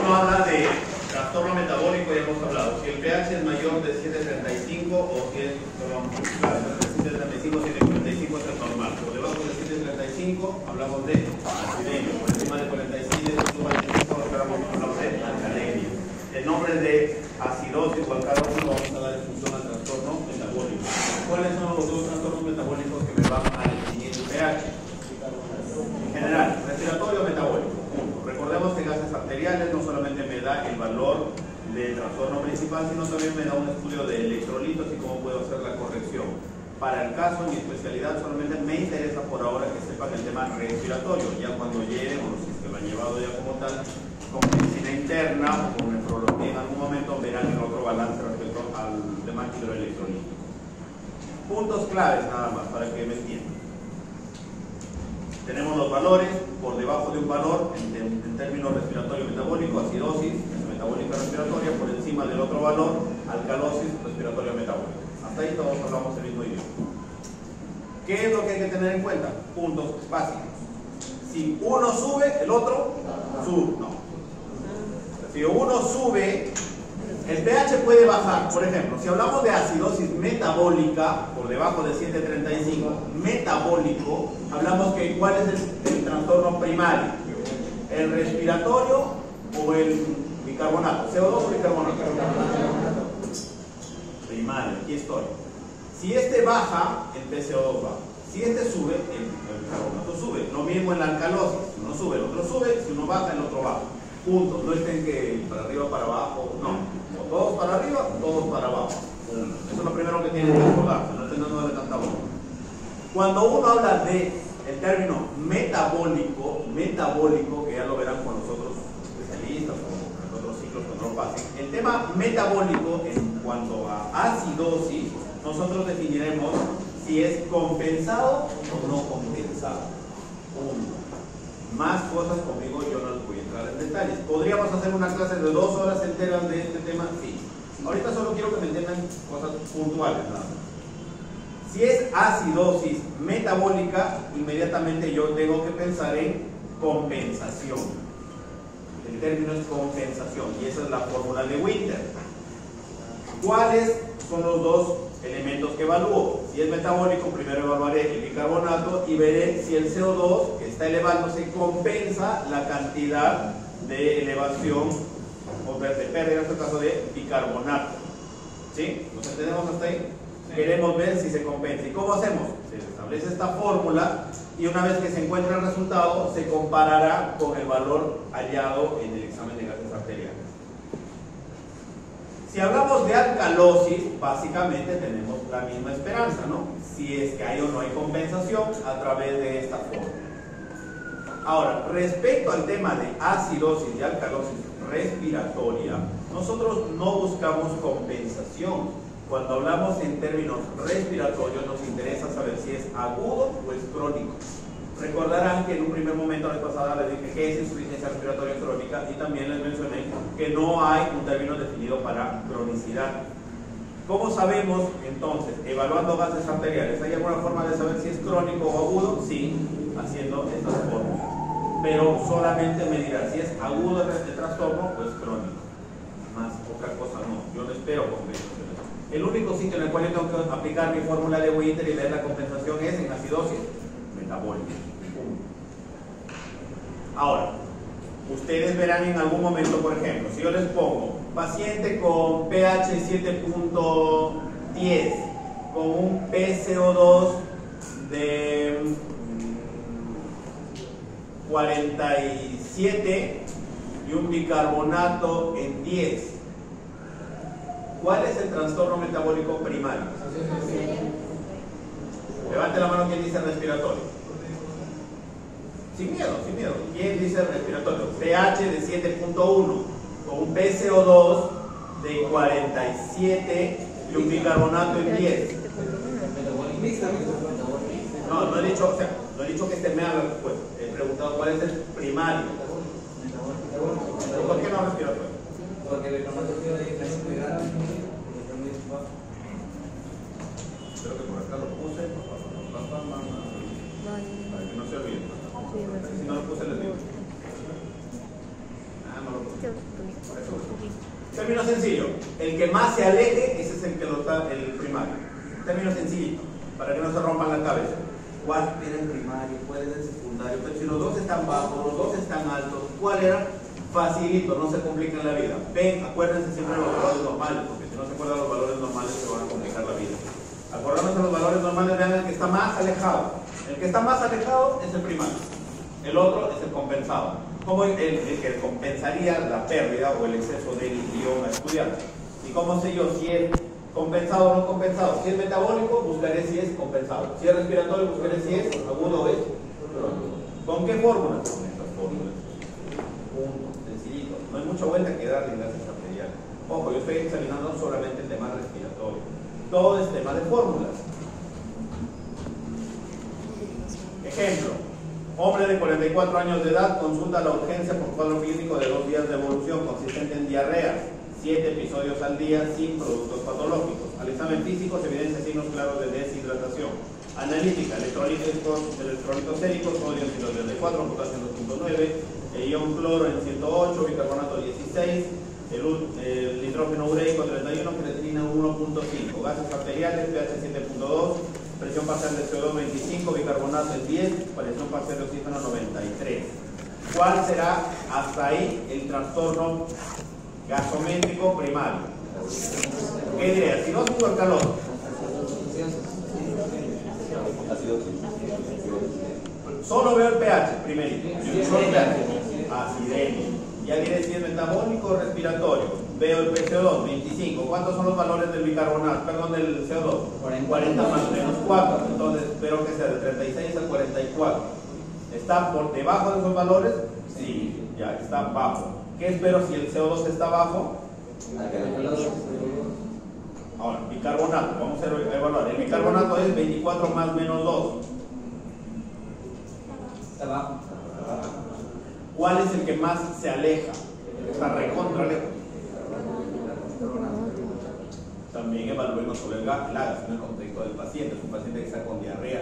uno habla de trastorno metabólico, ya hemos hablado. Si el pH es mayor de 7.35 o si es, perdón, 7.35 o 7.45 es el normal. Por debajo de 7.35 hablamos de acidemia. Por encima de 47 hablamos de alcalemia. El nombre de acidosis o alcalosis vamos a dar en función al trastorno metabólico. ¿Cuáles son los dos trastornos metabólicos que me van a definir el pH? En general, respiratorio o metabólico. Recordemos que gases arteriales no solamente me da el valor del trastorno principal, sino también me da un estudio de electrolitos y cómo puedo hacer la corrección. Para el caso, mi especialidad solamente me interesa por ahora que sepan el tema respiratorio. Ya cuando lleguen, o si es que lo han llevado ya como tal, con medicina interna o con nefrología en algún momento, verán el otro balance respecto al tema hidroelectrolítico. Puntos claves nada más para que me entiendan. Tenemos los valores por debajo de un valor en términos respiratorio-metabólico, acidosis metabólica respiratoria, por encima del otro valor, alcalosis respiratorio-metabólica. Hasta ahí todos hablamos el mismo idioma. ¿Qué es lo que hay que tener en cuenta? Puntos básicos. Si uno sube, el otro sube. No. Si uno sube, el pH puede bajar. Por ejemplo, si hablamos de acidosis metabólica, por debajo de 7.35, metabólico, hablamos que ¿cuál es el trastorno primario? ¿El respiratorio o el bicarbonato? ¿CO2 o bicarbonato? Primario, aquí estoy. Si este baja, el PCO2 baja. Si este sube, el bicarbonato sube. Lo mismo en la alcalosis. Si uno sube, el otro sube. Si uno baja, el otro baja. Punto. No estén que para arriba, para abajo. No. O todos para arriba, todos para abajo. Eso es lo primero que tienen que recordar. No estén dándole tanta bola. Cuando uno habla de el término metabólico, que ya lo verán con los otros especialistas o con los otros ciclos cuando lo pasen, el tema metabólico en cuanto a acidosis, nosotros definiremos si es compensado o no compensado. Más cosas conmigo, yo no les voy a entrar en detalles. ¿Podríamos hacer una clase de 2 horas enteras de este tema? Sí. Ahorita solo quiero que me entiendan cosas puntuales nada más. Si es acidosis metabólica, inmediatamente yo tengo que pensar en compensación. El término es compensación y esa es la fórmula de Winter. ¿Cuáles son los dos elementos que evalúo? Si es metabólico, primero evaluaré el bicarbonato y veré si el CO2 que está elevándose compensa la cantidad de elevación o de pérdida, en este caso de bicarbonato. ¿Sí? ¿Nos entendemos hasta ahí? Queremos ver si se compensa. ¿Y cómo hacemos? Se establece esta fórmula y una vez que se encuentre el resultado, se comparará con el valor hallado en el examen de gases arteriales. Si hablamos de alcalosis, básicamente tenemos la misma esperanza, ¿no? Si es que hay o no hay compensación a través de esta fórmula. Ahora, respecto al tema de acidosis y alcalosis respiratoria, nosotros no buscamos compensación. Cuando hablamos en términos respiratorios, nos interesa saber si es agudo o es crónico. Recordarán que en un primer momento, la vez pasada, les dije que es insuficiencia respiratoria crónica y también les mencioné que no hay un término definido para cronicidad. ¿Cómo sabemos entonces, evaluando gases arteriales, hay alguna forma de saber si es crónico o agudo? Sí, haciendo estas fórmulas. Pero solamente me dirá si es agudo el trastorno o es crónico. Más otra cosa no, yo no espero compensación. El único sitio en el cual yo tengo que aplicar mi fórmula de Winter y ver la compensación es en acidosis metabólica. Ahora, ustedes verán en algún momento, por ejemplo, si yo les pongo paciente con pH 7.10 con un PCO2 de 47 y un bicarbonato en 10, ¿cuál es el trastorno metabólico primario? Levante la mano quien dice respiratorio. Sin miedo, sin miedo. ¿Quién dice respiratorio? pH de 7.1 con un PCO2 de 47 y un bicarbonato en 10. No he dicho, o sea, no he dicho que este me haga la respuesta. He preguntado cuál es el primario. ¿Por qué no respiratorio? Porque el bicarbonato tiene diferencia muy grande. Creo que por acá lo puse para que no se olvide. Si no lo puse, les digo. No lo puse. Término sencillo, el que más se aleje, ese es el que lo está, el primario. Término sencillo, para que no se rompan la cabeza. ¿Cuál era el primario? ¿Cuál era el secundario? Pero si los dos están bajos, los dos están altos, ¿cuál era? Facilito, no se complica en la vida. Ven, acuérdense siempre de los valores normales, porque si no se acuerdan los valores normales se van a complicar la vida. Acordándose de los valores normales, vean el que está más alejado. El que está más alejado es el primario. El otro es el compensado. Como el que compensaría la pérdida o el exceso del guión a estudiar. ¿Y cómo sé yo si es compensado o no compensado? Si es metabólico, buscaré si es compensado. Si es respiratorio, buscaré si es agudo o es crónico. ¿Con qué fórmulas? Con estas fórmulas. Punto. Sencillito. No hay mucha vuelta que darle gracias a pediatra. Ojo, yo estoy examinando solamente el tema respiratorio. Todo es tema de fórmulas. Ejemplo. Hombre de 44 años de edad consulta a la urgencia por cuadro clínico de 2 días de evolución consistente en diarreas, 7 episodios al día sin productos patológicos. Al examen físico se evidencia signos claros de deshidratación. Analítica, electrolitos séricos, sodio en 134, potasio en 2.9, ion cloro en 108, bicarbonato 16, el nitrógeno ureico 31, creatinina 1.5, gases arteriales, pH 7.2, presión parcial de CO2 25, bicarbonato en 10, presión parcial de oxígeno 93. ¿Cuál será hasta ahí el trastorno gasométrico primario? ¿Qué diré? ¿Acidosis o alcalosis? Solo veo el pH primerito. Solo el pH. Acidemia. Ya diré si es metabólico o respiratorio. Veo el PCO2, 25. ¿Cuántos son los valores del bicarbonato? Perdón, del CO2. 40 más menos 4. Entonces espero que sea de 36 a 44. ¿Está por debajo de esos valores? Sí, ya está bajo. ¿Qué espero si el CO2 está bajo? Ahora, bicarbonato. Vamos a evaluar. El bicarbonato es 24 más menos 2. Está bajo. ¿Cuál es el que más se aleja? Está recontra lejos. También evaluemos sobre el gas en el contexto del paciente. Es un paciente que está con diarrea,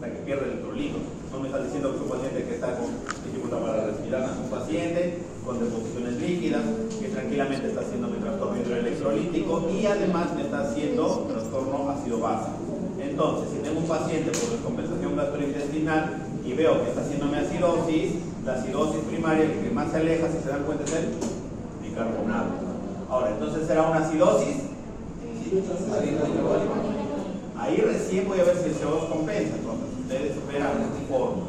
que pierde electrolitos. No me está diciendo que es un paciente que está con dificultad para respirar. Es un paciente con deposiciones líquidas que tranquilamente está haciendo mi trastorno hidroelectrolítico y además me está haciendo trastorno ácido-base. Entonces, si tengo un paciente por descompensación gastrointestinal y veo que está haciéndome acidosis, la acidosis primaria, el que más se aleja, si se dan cuenta, es el bicarbonato. Ahora, entonces será una acidosis. Ahí recién voy a ver si el CO2 compensa. Entonces, ustedes verán fórmula.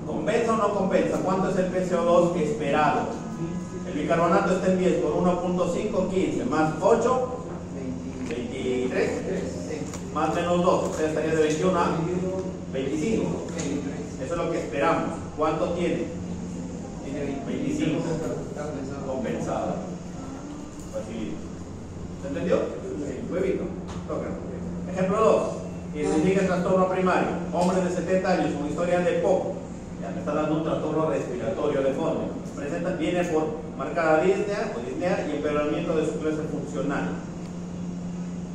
¿Compensa o no compensa? ¿Cuánto es el PCO2 esperado? El bicarbonato está en 10 por 1.5, 15, más 8, 23, más menos 2, o sea, estaría de 21 a 25. Eso es lo que esperamos. ¿Cuánto tiene? 25. Compensado. Facilito. ¿Se entendió? Sí. Huevito. Toca. Ejemplo 2. Identifica el trastorno primario. Hombre de 70 años con historia de POC. Ya me está dando un trastorno respiratorio de fondo. Viene por marcada disnea y empeoramiento de su clase funcional.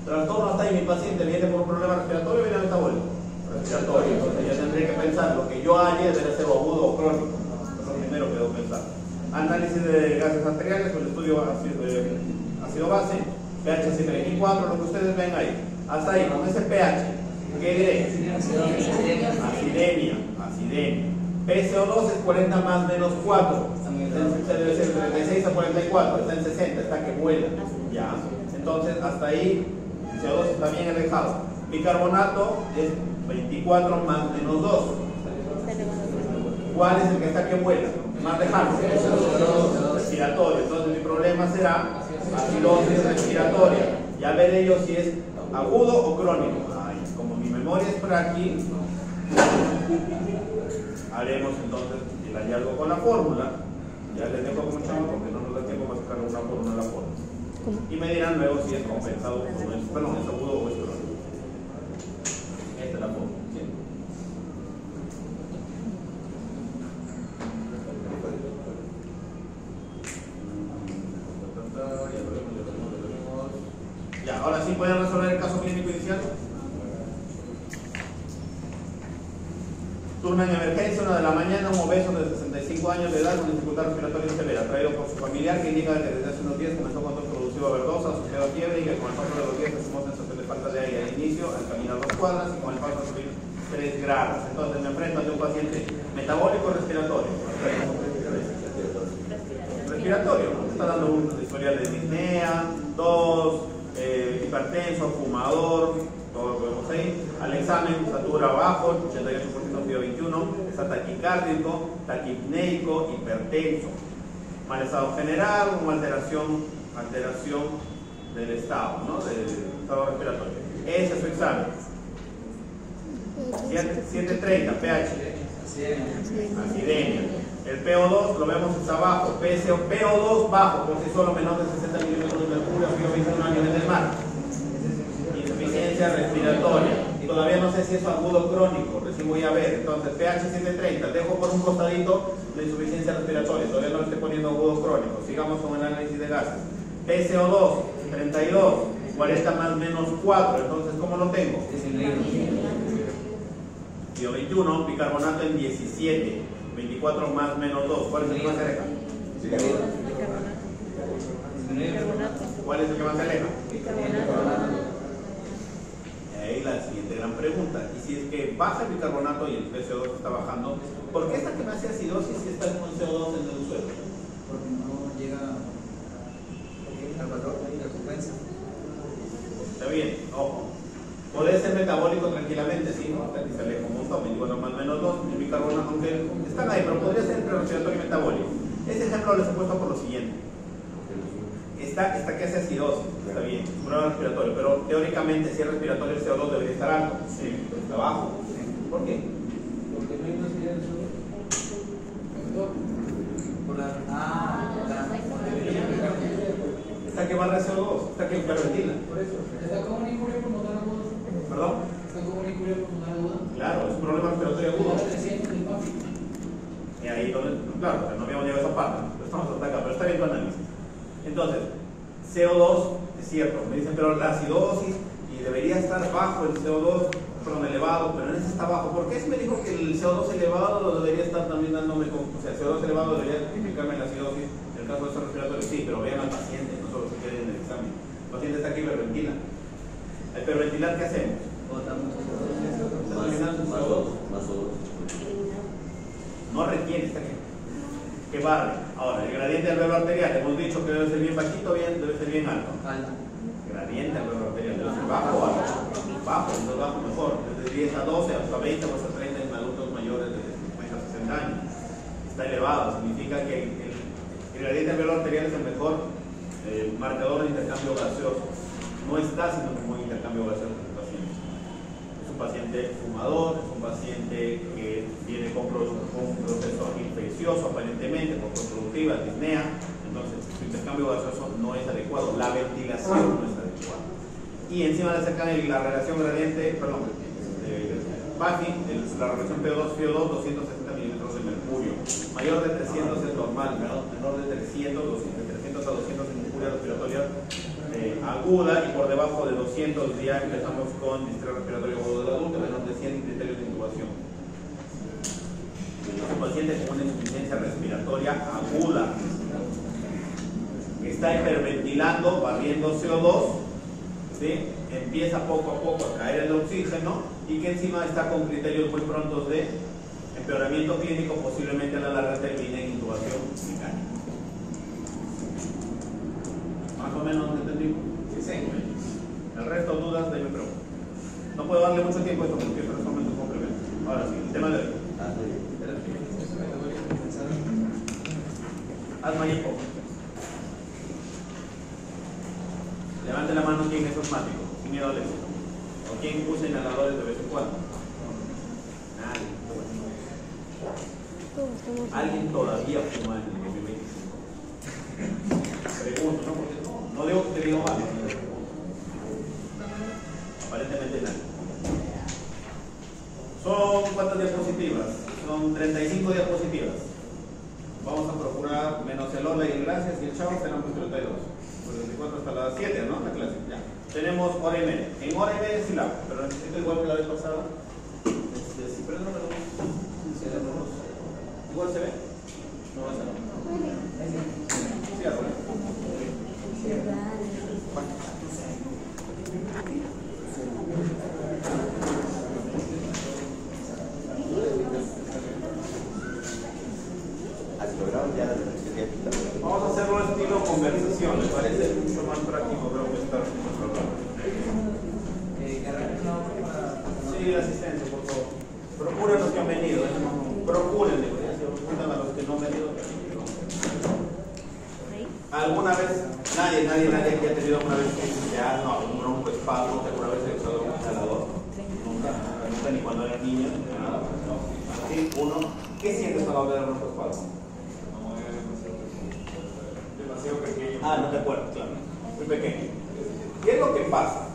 Trastorno hasta ahí, mi paciente viene por un problema respiratorio o viene metabólico. Respiratorio. Entonces ya tendré que pensar lo que yo halle debe ser agudo o crónico. Es lo primero que debo pensar. Análisis de gases arteriales con el estudio ácido-base, pH 724, lo que ustedes ven ahí. Hasta ahí, con ese pH, ¿qué diré? Acidemia. PCO2 es 40 más menos 4. Debe ser 36 a 44, está en 60, está que vuela. Ya. Entonces, hasta ahí, CO2 está bien alejado. Bicarbonato es 24 más menos 2. ¿Cuál es el que está que vuela? Más lejano. Respiratorio. Entonces mi problema será acidosis respiratoria. Ya veré yo si es agudo o crónico. Ay, como mi memoria es frágil, haremos entonces el hallazgo con la fórmula. Ya les dejo mucho porque no nos da tiempo para sacar una fórmula de la fórmula. Y me dirán luego si es compensado o no es, perdón, es agudo o es crónico. Esta es la fórmula. ¿Sí? Ya, ahora sí pueden resolver el caso clínico inicial. Tu Turno en emergencia, 1 de la mañana, un obeso de 65 años de edad con dificultad respiratoria severa, traído por su familiar que indica que desde hace unos días comenzó con tos productiva verdosa, asociado a fiebre y que con el paso de los días se sumó sensación de falta de aire al inicio, al caminar 2 cuadras y con el paso a subir 3 grados. Entonces me enfrento ante un paciente metabólico respiratorio. Respiratorio, ¿no? Está dando un historial de disnea, tos, hipertenso, fumador, todo lo que vemos ahí. Al examen, estatura bajo, 88% PIO 21, está taquicárdico, taquipneico, hipertenso. Mal estado general, una alteración del estado, ¿no? Del estado respiratorio. Ese es su examen. 730, pH. Acidemia. El PO2 lo vemos está bajo. PO2 bajo, por sí solo menor de 60 milímetros de mercurio, PIO 21 a nivel del mar. Insuficiencia respiratoria. Todavía no sé si es agudo o crónico, recién voy a ver. Entonces, pH 730, dejo por un costadito la insuficiencia respiratoria, todavía no le estoy poniendo agudo o crónico. Sigamos con el análisis de gases. PCO2, 32, 40 más menos 4, entonces, ¿cómo lo tengo? PIO 21, bicarbonato en 17, 24 más menos 2, ¿cuál es el que más se aleja? ¿Cuál es el que más se aleja? Ahí la siguiente gran pregunta, y si es que baja el bicarbonato y el PCO2 está bajando, ¿por qué esta que me hace acidosis si está con CO2 en el suelo? Porque no llega al valor de la frecuencia. Está bien, ojo. Puede ser metabólico tranquilamente, sí, ¿no? Aquí se aleja un montón, 24 más menos 2, el bicarbonato, aunque están ahí, pero podría ser entre respiratorio y metabólico. Este ejemplo les he puesto por lo siguiente. Esta que hace acidosis, está bien, es un problema respiratorio, pero teóricamente si es respiratorio el CO2 debería estar alto, sí, está bajo. ¿Por qué? Porque no hay una señal de suelo. Por la... Esta que barra CO2, esta que hiperventila. Por eso. ¿Está como una injuria pulmonar aguda? ¿Perdón? ¿Está como una injuria pulmonar aguda? Claro, es un problema respiratorio agudo. 300 del papi. Y ahí donde, claro, no habíamos llegado a esa parte, estamos hasta acá, pero está bien tu análisis. Entonces, CO2, es cierto, me dicen, pero la acidosis y debería estar bajo el CO2, perdón, elevado, pero en ese está bajo. ¿Por qué si me dijo que el CO2 elevado lo debería estar también dándome, o sea, CO2 elevado debería indicarme la acidosis en el caso de estos respiratorios? Sí, pero vean al paciente, no solo se quede en el examen. El paciente está aquí hiperventila. Al hiperventilar, ¿qué hacemos? Más o No retiene, está aquí. Que barre. Ahora, el gradiente alveolo arterial, hemos dicho que debe ser bien bajito, debe ser bien alto. Gradiente alveolo arterial, debe ser bajo o alto. Bajo, entonces bajo mejor. Desde 10 a 12, hasta 20 o hasta 30 en adultos mayores de 50 a 60 años. Está elevado, significa que el gradiente alveolo arterial es el mejor marcador de intercambio gaseoso. No está sino como intercambio gaseoso en el paciente. Es un paciente fumador, es un paciente que viene con un proceso infeccioso aparentemente, con productiva, disnea, entonces su intercambio gaseoso no es adecuado, la ventilación no es adecuada. Y encima le sacan la relación gradiente, perdón, PAFI, la relación PO2, 260 mililitros de mercurio. Mayor de 300 es normal, menor de 300, de 300 a 200 en injuria respiratoria aguda, y por debajo de 200 ya empezamos con distrés respiratorio agudo del adulto, menor de 100 criterios de intubación. Un paciente con una insuficiencia respiratoria aguda que está hiperventilando, barriendo CO2, ¿sí? Empieza poco a poco a caer el oxígeno y que encima está con criterios muy prontos de empeoramiento clínico, posiblemente a la larga termine en intubación mecánica. Más o menos entendimos. Sí. El resto dudas de mi pregunta. No puedo darle mucho tiempo a esto porque esto es solamente un complemento. Ahora sí, el tema de hoy. Asma y hipo. Levante la mano quien es asmático, sin miedo al éxito. O quien usa inhaladores de vez en cuando. Nadie. ¿Alguien todavía fuma en el 2025? Pregunto, ¿no? Porque no digo que te digo mal. Aparentemente nadie. ¿Son cuántas diapositivas? Son 35 diapositivas. Vamos a procurar menos el orden y gracias y el chavo serán pues 32. Pues 24 hasta las 7, ¿no? La clase. Ya. Tenemos hora y media. En hora y media sí la hago, pero necesito igual que la vez pasada. Sí, pero no me lo igual se ve? No, esa no. Sí, ahora. Vamos a hacerlo estilo conversación, me parece mucho más práctico, creo que estar sí, el asistente, por favor. Procuren los que han venido, procuren, digo, ya se preguntan a los que no han venido. ¿Alguna vez, nadie aquí ha tenido alguna vez que ya no, un broncoespasmo, alguna vez ha usado un inhalador? Nunca, ni cuando era niño, ni nada. No. Sí, uno, ¿qué sientes cuando ves el broncoespasmo? Demasiado pequeño. Ah, no te acuerdas, claro. Muy pequeño. ¿Qué es lo que pasa?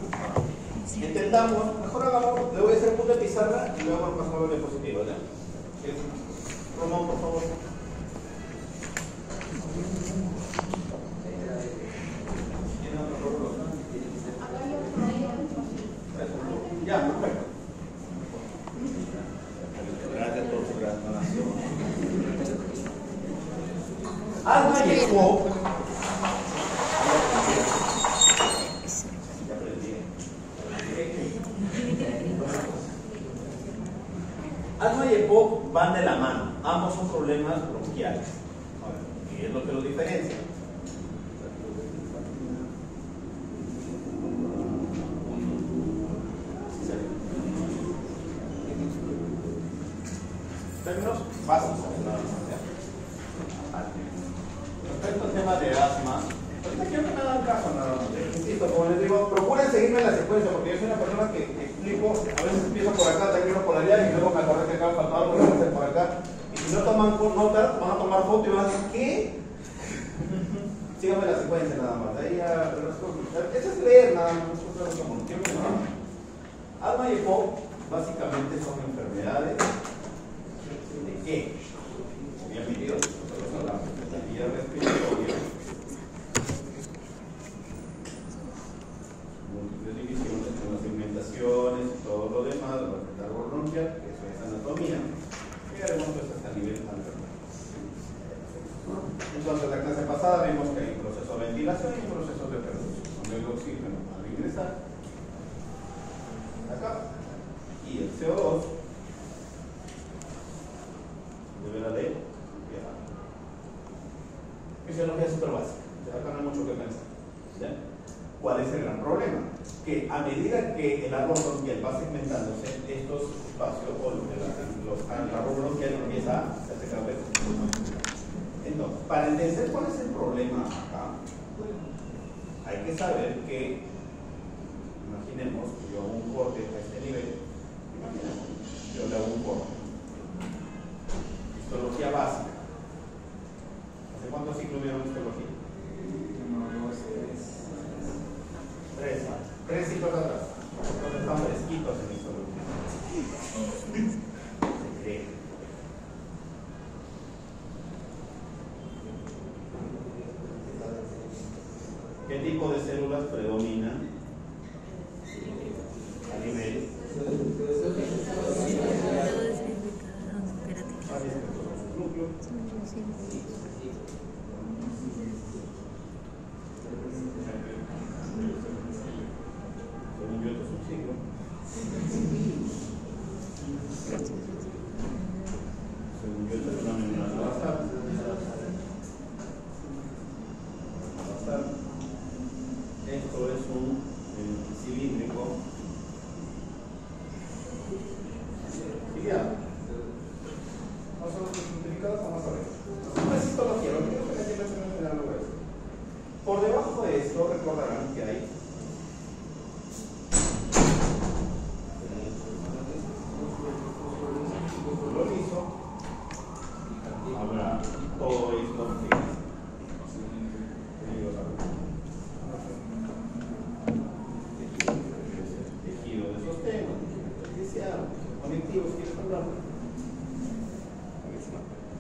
Intentamos, mejor hagamos, le voy a hacer punto de pizarra y luego pasamos a la diapositiva, ¿ya? Román, por favor. Ya, perfecto. Gracias por su gran donación. Alma llegó. Asma y EPOC van de la mano. Ambos son problemas bronquiales. ¿Qué es lo que los diferencia? Términos básicos. Respecto al tema de asma, ahorita quiero que me hagan caso nada más. Insisto, como les digo, procuren seguirme en la secuencia, porque yo soy una persona que explico, a veces empiezo por acá, termino por allá y luego me acordé que acá faltaba algo, voy a hacer por acá. Y si no toman nota, van a tomar foto y van a decir, ¿qué? Síganme la secuencia nada más. Ahí ya, eso es leer nada más. Asma y EPOC básicamente son enfermedades de qué? Obviamente, nosotros hablamos de la vía respiratoria, múltiples divisiones con las segmentaciones y todo lo demás, la largo bronquial, que eso es anatomía, y haremos pues hasta el nivel anterior. Entonces, la clase pasada vimos que hay un proceso de ventilación y un proceso de perfusión, donde el oxígeno al ingresar acá y el CO2 deberá de viajar. Fisiología súper básica, acá no hay mucho que pensar. ¿Ya? ¿Cuál es el gran problema? Que a medida que el árbol bronquial va segmentándose, estos espacios o el árbol bronquial empieza a hacerse cada vez más. Entonces, para entender cuál es el problema acá, hay que saber que, imaginemos que yo hago un corte a este nivel, imaginemos, yo le hago un corte. Histología básica. ¿Hace cuántos ciclos vieron histología? Tres ciclos atrás. Entonces están fresquitos en histología. ¿Qué tipo de células predominan a nivel? Según yo, esto es un ciclo. Según yo, esto es una membrana basal. Esto es un cilíndrico ciliado. No son los simplificados, vamos a ver. No es histología, lo que quiero que entiendan es mencionar lo grueso. Por debajo de esto recordarán que hay lo liso, habrá todo esto que tejido de sostén, conectivos, ¿quieres hablar?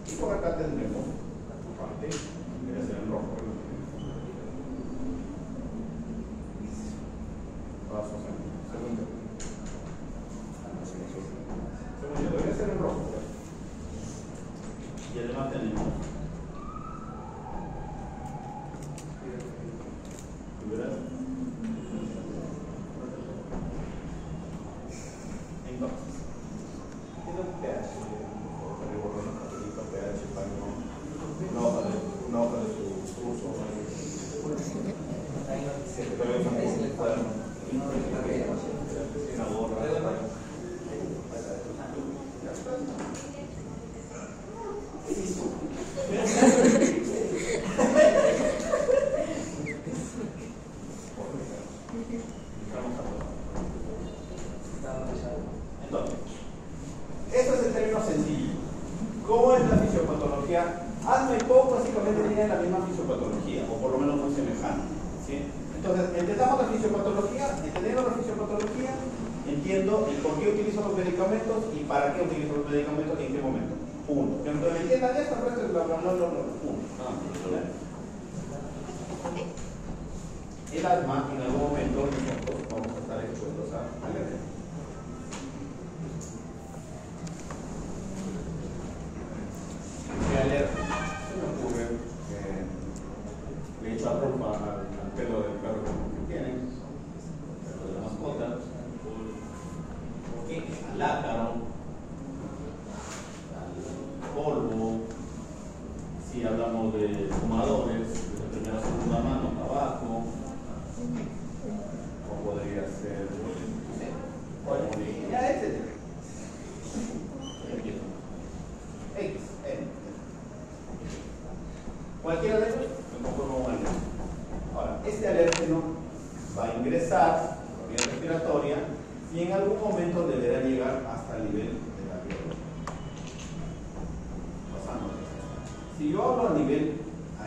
Y por acá tendremos la parte que debe ser en rojo. Segundo, debería ser en rojo. Y además tenemos entonces, ¿qué es el pH? pH para no hoja de su uso. Una gorra. Entonces, esto es el término sencillo. ¿Cómo es la fisiopatología? Asma y POC básicamente tienen la misma fisiopatología, o por lo menos muy semejante, ¿sí? Entonces, entendamos la fisiopatología, entendiendo la fisiopatología, entiendo el por qué utilizo los medicamentos y para qué utilizo los medicamentos y en qué momento. Punto. Que me entiendan esto, el resto es bla bla bla bla bla. Punto. El asma, en algún momento, nosotros vamos a estar expuestos a alergia. ¿Qué alergia? Se me ocurre que le echo a ropa al pelo del perro que tienen, el pelo de la mascota, al ácaro, al polvo, si hablamos de fumadores, de primera segunda mano, tabaco, o podría ser ya etcétera. X, N. Cualquiera de ellos me conformo un alérgeno. Ahora, este alérgeno va a ingresar por vía respiratoria y en algún momento deberá llegar hasta el nivel de la biología. Pasando. Si yo hablo a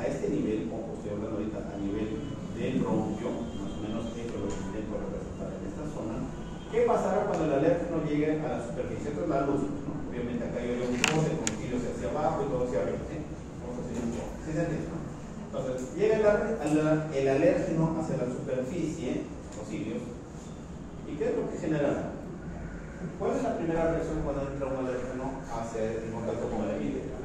este nivel, como estoy hablando ahorita, a nivel del bronquio, más o menos esto es lo que intento representar en esta zona, ¿qué pasará cuando el alérgeno llegue a la superficie? Esto es la luz, ¿no? Obviamente acá yo un poco con cilios hacia abajo y todo hacia arriba, ¿sí? Vamos a hacer un poco. ¿Sí se entiende? Entonces, llega el alérgeno hacia la superficie, los cilios, ¿y qué es lo que generará? ¿Cuál es la primera reacción cuando entra un alérgeno hacia el contacto con el epitelio?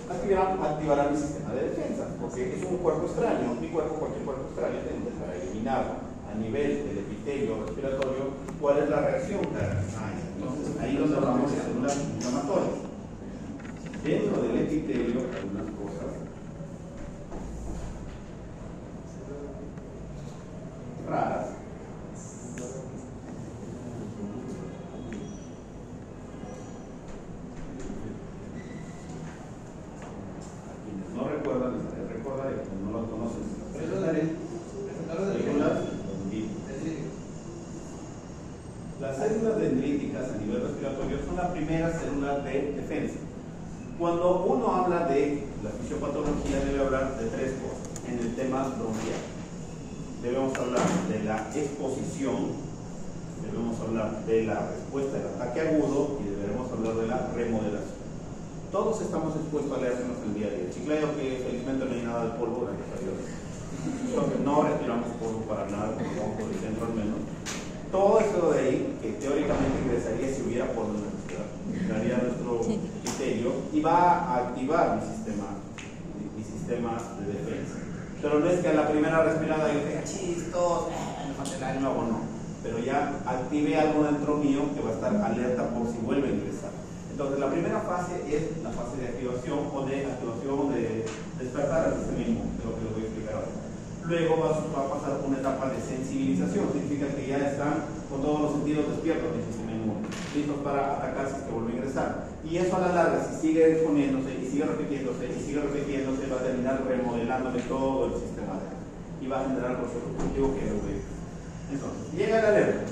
Activará mi sistema de defensa, porque es un cuerpo extraño, mi cuerpo, cualquier cuerpo extraño, para eliminarlo a nivel del epitelio respiratorio. ¿Cuál es la reacción? Entonces, ahí nos hablamos de células inflamatorias. Dentro del epitelio hay unas cosas raras. No recuerdan, les recordaré, no lo conocen. Las células dendríticas a nivel respiratorio son las primeras células de defensa. Cuando uno habla de la fisiopatología, debe hablar de tres cosas en el tema bronquial. Debemos hablar de la exposición, debemos hablar de la respuesta del ataque agudo y debemos hablar de la remodelación. Todos estamos expuestos a alérgenos en el día a día. Chiclayo, que felizmente no hay nada de polvo, gracias a Dios. Entonces, no respiramos polvo para nada, por el centro al menos. Todo eso de ahí, que teóricamente ingresaría si hubiera polvo en la ciudad, entraría a nuestro epitelio y va a activar mi sistema de defensa. Pero no es que a la primera respirada yo diga chistos, me falta el aire, o no. Pero ya active algo dentro mío que va a estar alerta por si vuelve a ingresar. Entonces, la primera fase es la fase de activación o de despertar al sistema inmune, de lo que les voy a explicar ahora. Luego va a pasar una etapa de sensibilización, significa que ya están con todos los sentidos despiertos del sistema inmune, listos para atacar si es que vuelve a ingresar. Y eso a la larga, si sigue exponiéndose y sigue repitiéndose, va a terminar remodelándole todo el sistema y va a generar el proceso positivo que lo ve. Entonces, llega el alérgeno.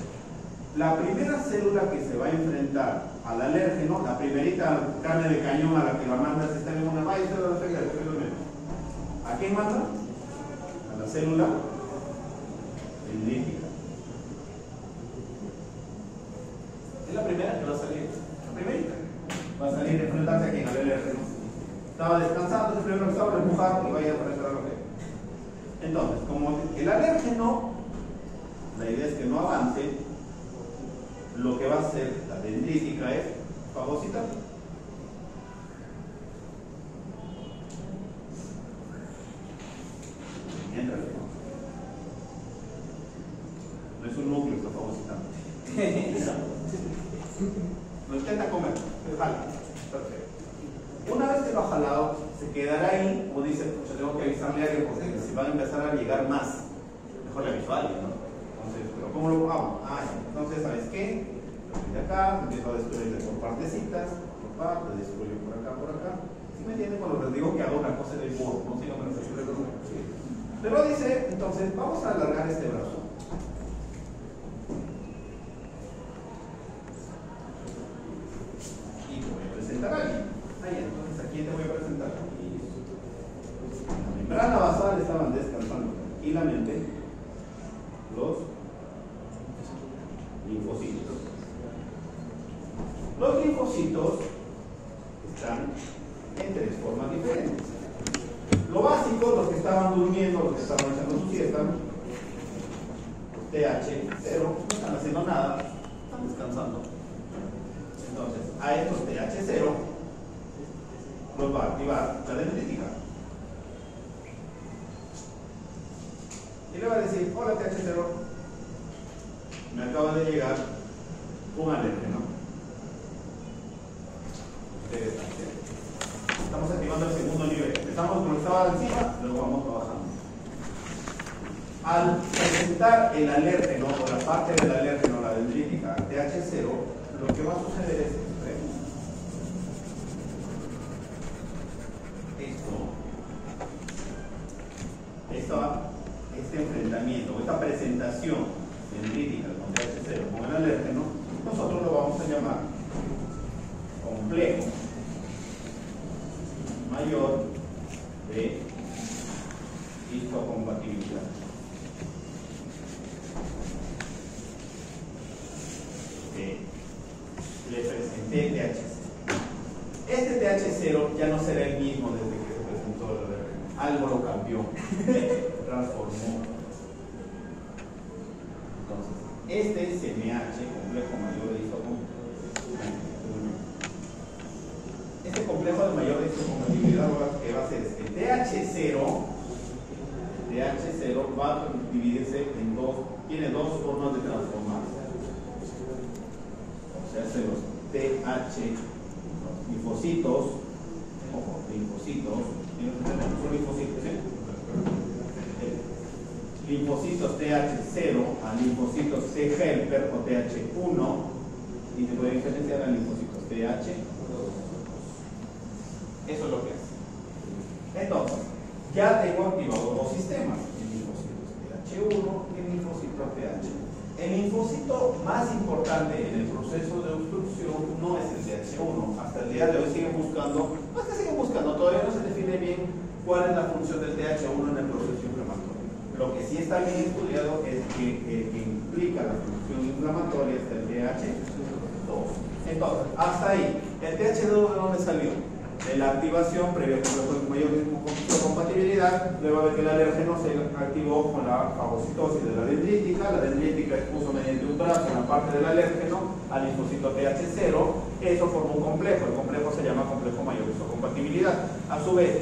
La primera célula que se va a enfrentar al alérgeno, la primerita carne de cañón a la que la manda el sistema inmune, vaya a ser la defensa del sistema inmune. ¿A quién manda? A la célula dendrítica. Es la primera que va a salir. La primerita va a salir a enfrentarse a quien al alérgeno. Estaba descansando, el primero que estaba, lo empujaron y vaya a enfrentar a lo que. Entonces, como el alérgeno, la idea es que no avance, lo que va a hacer la dendrítica es fagocitar. Lo intenta comer, se jala. Perfecto. Una vez que lo ha jalado, se quedará ahí, o dice, pues yo tengo que avisarle a alguien porque si van a empezar a llegar más. Mejor le aviso a alguien, ¿no? Entonces, pero ¿cómo lo hago? Entonces, ¿sabes qué? Lo de acá, empiezo a destruirle por partecitas, por partes, destruyo por acá. ¿Sí me entienden cuando les digo que hago una cosa del Word? No sé, no me lo sé. Pero dice, entonces, vamos a alargar este brazo. Y te voy a presentar a alguien. Entonces, aquí te voy a presentar. En la membrana basal estaban descansando tranquilamente los linfocitos. Los linfocitos están en tres formas diferentes. Lo básico, los que estaban durmiendo, los que estaban echando su siesta, TH0, no están haciendo nada, están descansando. Entonces, a estos TH0 los va a activar la dendrítica. Y le va a decir, hola TH0, me acaba de llegar un alérgeno. Estamos activando el segundo nivel. Empezamos con lo que estaba encima, luego vamos bajando. Al presentar el alérgeno o la parte del alérgeno, la dendrítica, TH0, lo que va a suceder es este enfrentamiento, esta presentación dendrítica con TH0 con el alérgeno, nosotros lo vamos a llamar complejo mayor de histocompatibilidad. Le presenté TH0. Este TH0 ya no será el mismo desde que se presentó el alérgeno. Algo lo cambió, transformó. Entonces, este CMH, complejo mayor de histocompatibilidad, este complejo de mayor de histocompatibilidad que va a hacer es que TH0 va a dividirse en dos, tiene dos formas de transformarse. O sea, los TH, los linfocitos, ojo, linfocitos, son linfocitos, ¿sí? Linfocitos TH0 a linfocitos T helper o TH1, y se puede diferenciar a linfocitos TH. Eso es lo que hace. Entonces, ya tengo activados dos sistemas, el linfocito TH1 y el linfocito TH. El linfocito más importante en el proceso de obstrucción no es el TH1. Hasta el día de hoy siguen buscando, todavía no se define bien cuál es la función del TH1 en el proceso inflamatorio. Lo que sí está bien estudiado es que el que implica la función inflamatoria es el TH2. Entonces, hasta ahí, ¿el TH2 de dónde salió? De la activación previa con mayor compatibilidad. Luego de que el alérgeno se activó con la fagocitosis de la dendrítica expuso mediante un brazo en la parte del alérgeno al linfocito TH0, eso forma un complejo, el complejo se llama complejo mayor de histocompatibilidad. A su vez,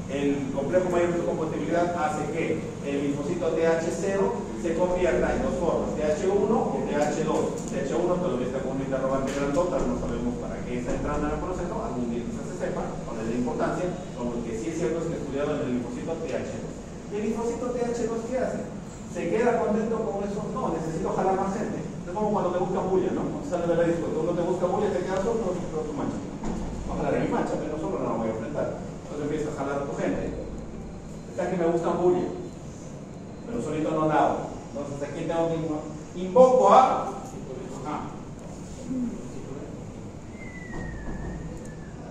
el complejo mayor de histocompatibilidad hace que el linfocito TH0 se convierta en dos formas, TH1 o TH2. TH1 todavía está con un interrogante grandota, no sabemos para qué está entrando en el proceso, algún día quizás se sepa, con la importancia, como que sí es cierto es que estudiaban el linfocito TH2. ¿Y el linfocito TH2 qué hace? ¿Se queda contento con eso? No, necesito jalar más gente. Es como cuando te busca bulla, ¿no? Cuando sales de la disco, uno te busca bulla, te quedas solo, pero tu mancha. No jalaré mi mancha, pero solo no la voy a enfrentar. Entonces empiezas a jalar a tu gente. Está que me gustan bulla, pero solito no nado. Entonces aquí tengo que invoco a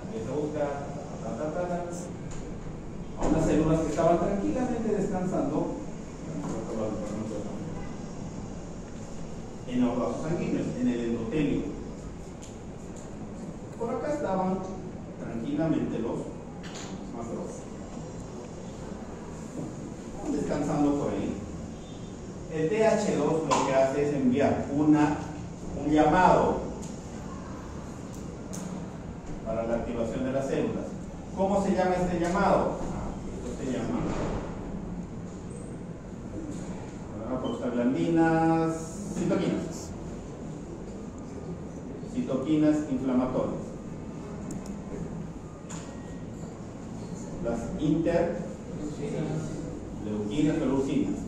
empiezo a buscar a unas células que estaban tranquilamente descansando en los vasos sanguíneos, en el endotelio. Por acá estaban tranquilamente los macrófagos, descansando por ahí. El TH2 lo que hace es enviar un llamado para la activación de las células. ¿Cómo se llama este llamado? Esto se llama prostaglandinas, citoquinas. citoquinas inflamatorias. Las interleuquinas o leucinas.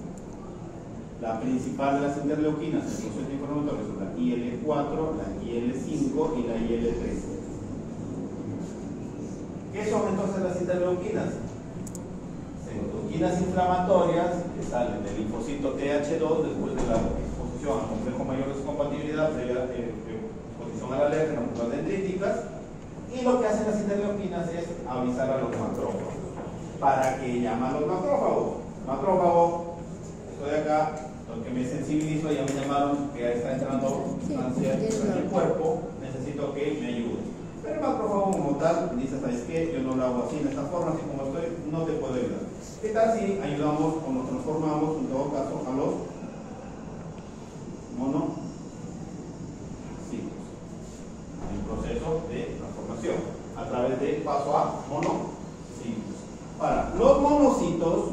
La principal de las interleuquinas, el proceso inflamatorio, son la IL-4, la IL-5 y la IL-3. ¿Qué son entonces las interleuquinas? Citoquinas inflamatorias que salen del linfocito TH2 después de la exposición al complejo mayor de su compatibilidad previa exposición al alérgeno por las dendríticas, y lo que hacen las interleuquinas es avisar a los macrófagos. ¿Para qué llaman los macrófagos? Macrófago, estoy acá, lo que me sensibilizo, ya me llamaron que está entrando sustancia en el cuerpo, necesito que me ayude. Pero el macrófago como tal dice, ¿sabes qué? Yo no lo hago así, en esta forma, así como estoy, no te puedo ayudar. ¿Qué tal si ayudamos o nos transformamos, en todo caso, a los monocitos en proceso de transformación a través de paso a monocitos? Para los monocitos,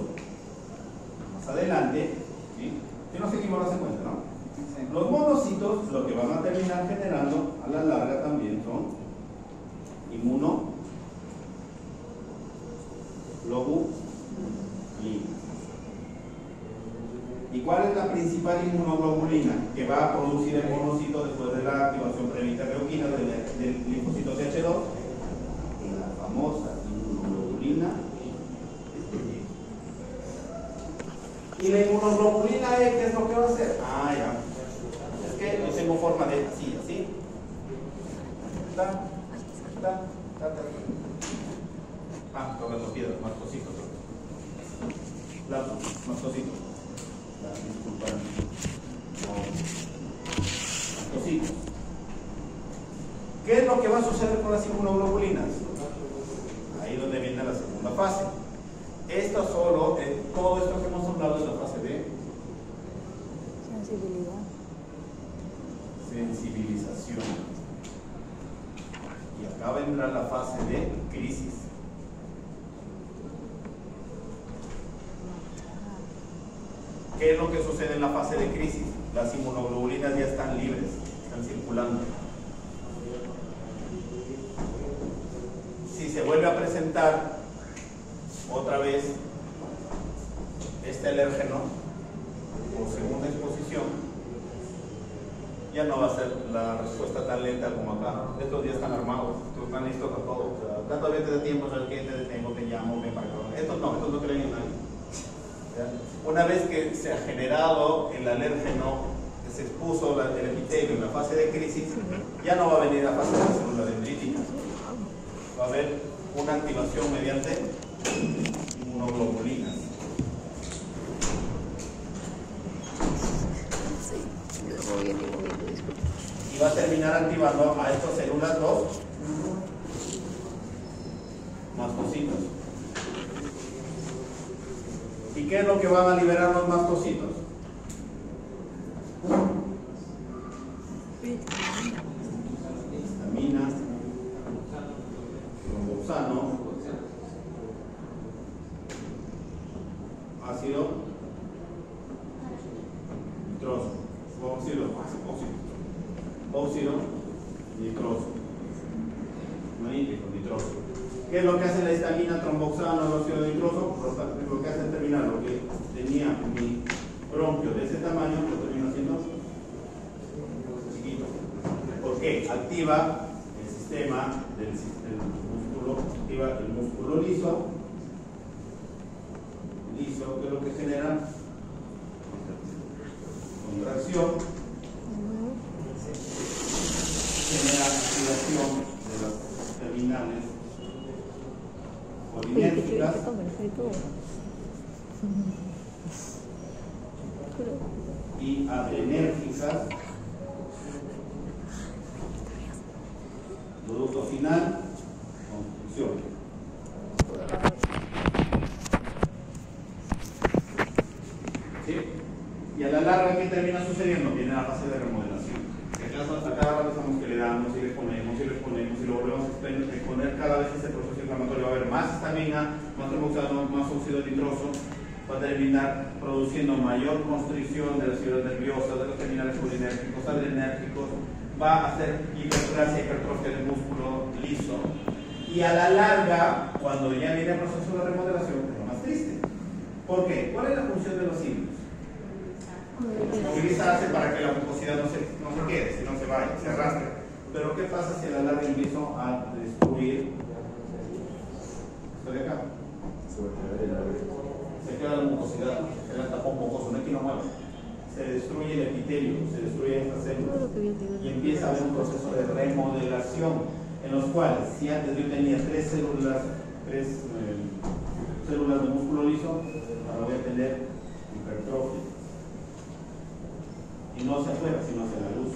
más adelante, ¿sí? Si no seguimos la secuencia, ¿no? Sí. Los monocitos lo que van a terminar generando a la larga también son inmunoglobulinas. ¿Y cuál es la principal inmunoglobulina que va a producir el monocito después de la activación previa interleuquina del linfocito TH2? La famosa inmunoglobulina E. ¿Y la inmunoglobulina E qué es lo que va a hacer? Ah, ya. Es que yo tengo forma de así. Todas las piedras, más cositos. Más cositos. Disculpa. Más cositos. ¿Qué es lo que va a suceder con las inmunoglobulinas? Ahí donde viene la segunda fase. Esto solo, todo esto que hemos hablado es la fase de sensibilización. Y acá vendrá la fase de crisis. ¿Qué es lo que sucede en la fase de crisis? Las inmunoglobulinas ya están libres, están circulando. Si se vuelve a presentar otra vez este alérgeno por segunda exposición, ya no va a ser la respuesta tan lenta como acá. Estos ya están armados, estos están listos a todo. O sea, acá todavía te da tiempo, ¿sabes qué? Te detengo, te llamo, ven para acá. Estos no creen en nadie. Una vez que se ha generado el alérgeno, que se expuso el epitelio en la fase de crisis, ya no va a venir a fase de la célula dendrítica. Va a haber una activación mediante inmunoglobulinas. Y va a terminar activando a estas células 2 mastocitos. ¿Y qué es lo que van a liberar los mastocitos? Histamina, tromboxano, ácido nitroso, óxido nitroso, nitroso. ¿Qué es lo que hace la histamina, tromboxano, el óxido nitroso? Lo que hace es terminar lo que tenía mi bronquio de ese tamaño, lo termina haciendo chiquito. ¿Por qué? Activa el sistema del músculo, activa el músculo liso, que es lo que genera contracción, genera activación de las terminales colinérgicas y adrenérgicas. Producto final, construcción. ¿Sí? Y a la larga, ¿qué termina sucediendo? Viene la fase de remodelación. A cada rato estamos que le damos y le ponemos y lo volvemos a exponer cada vez ese proceso inflamatorio. Va a haber más histamina, más tromboxano, más óxido nitroso. Va a terminar produciendo mayor constricción de las fibras nerviosas, de los terminales colinérgicos, adrenérgicos, va a hacer hiperplasia, hipertrofia del músculo liso. Y a la larga, cuando ya viene el proceso de remodelación, es lo más triste. ¿Por qué? ¿Cuál es la función de los cilios? Movilizarse para que la mucosidad no se quede, sino se vaya, se arrastre. Pero ¿qué pasa si a la larga empiezo a destruir esto de acá? Se queda la mucosidad, se queda el tapón mucoso, no hay que no mueva. Se destruye el epitelio, se destruyen estas células y empieza a haber un proceso de remodelación en los cuales, si antes yo tenía tres células de músculo liso, ahora voy a tener hipertrofia. Y no hacia afuera, sino hacia la luz.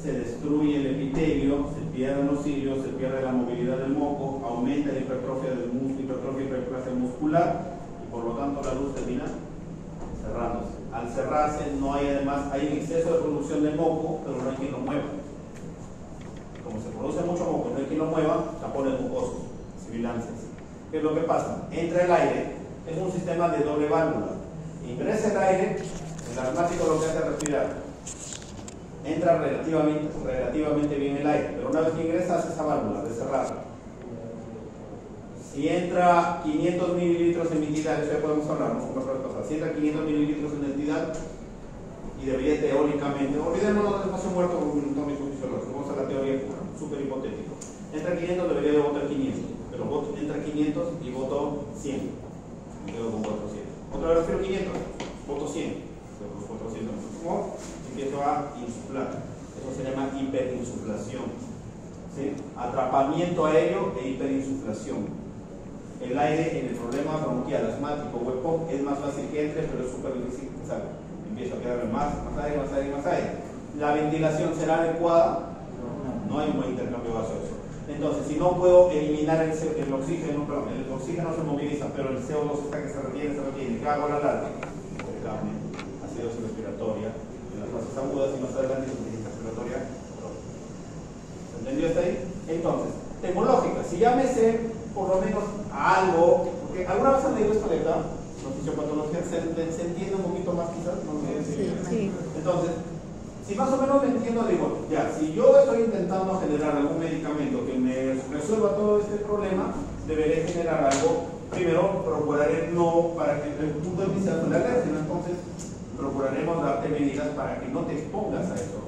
Se destruye el epitelio, se pierden los cilios, se pierde la movilidad del moco, aumenta la hipertrofia del músculo, hiperplasia muscular, y por lo tanto la luz termina cerrándose. Al cerrarse hay un exceso de producción de moco, pero no hay quien lo mueva. Como se produce mucho moco y no hay quien lo mueva, tapones mucosos, sibilancias. ¿Qué es lo que pasa? Entra el aire, es un sistema de doble válvula. Ingresa el aire, el asmático lo que hace es respirar. Entra relativamente bien el aire, pero una vez que ingresa hace esa válvula de cerrar. Si entra 500 mililitros en entidad, eso ya podemos hablar, no son otras cosas. Si entra 500 mililitros en entidad y debería teóricamente, olvidémonos del espacio muerto con un tónico fisiológico, vamos a la teoría súper hipotético. Entra 500, debería de votar 500, pero entra 500 y voto 100. Me quedo con 400. Otra vez refiero 500, voto 100. Los 400 empiezo a insuflar. Eso se llama hiperinsuflación. ¿Sí? Atrapamiento aéreo e hiperinsuflación. El aire en el problema bronquial, asmático o EPOC es más fácil que entre, pero es súper difícil que salga. Empiezo a quedarme más aire. ¿La ventilación será adecuada? No hay un buen intercambio gaseoso. Entonces, si no puedo eliminar el oxígeno, el oxígeno se moviliza, pero el CO2 está que se retiene. ¿Qué hago a la larga? Acidosis respiratoria, en las fases agudas y más adelante insuficiencia respiratoria. ¿Se entendió hasta ahí? Entonces, temológica, si ya me sé por lo menos algo, porque alguna vez han leído esto de acá, fisiopatología, se entiende un poquito más quizás, no sé si sí. Entonces, si más o menos me entiendo, digo, ya, si yo estoy intentando generar algún medicamento que me resuelva todo este problema, deberé generar algo. Primero, procuraré no, para que el punto de vista de la alergia, entonces procuraremos darte medidas para que no te expongas a eso.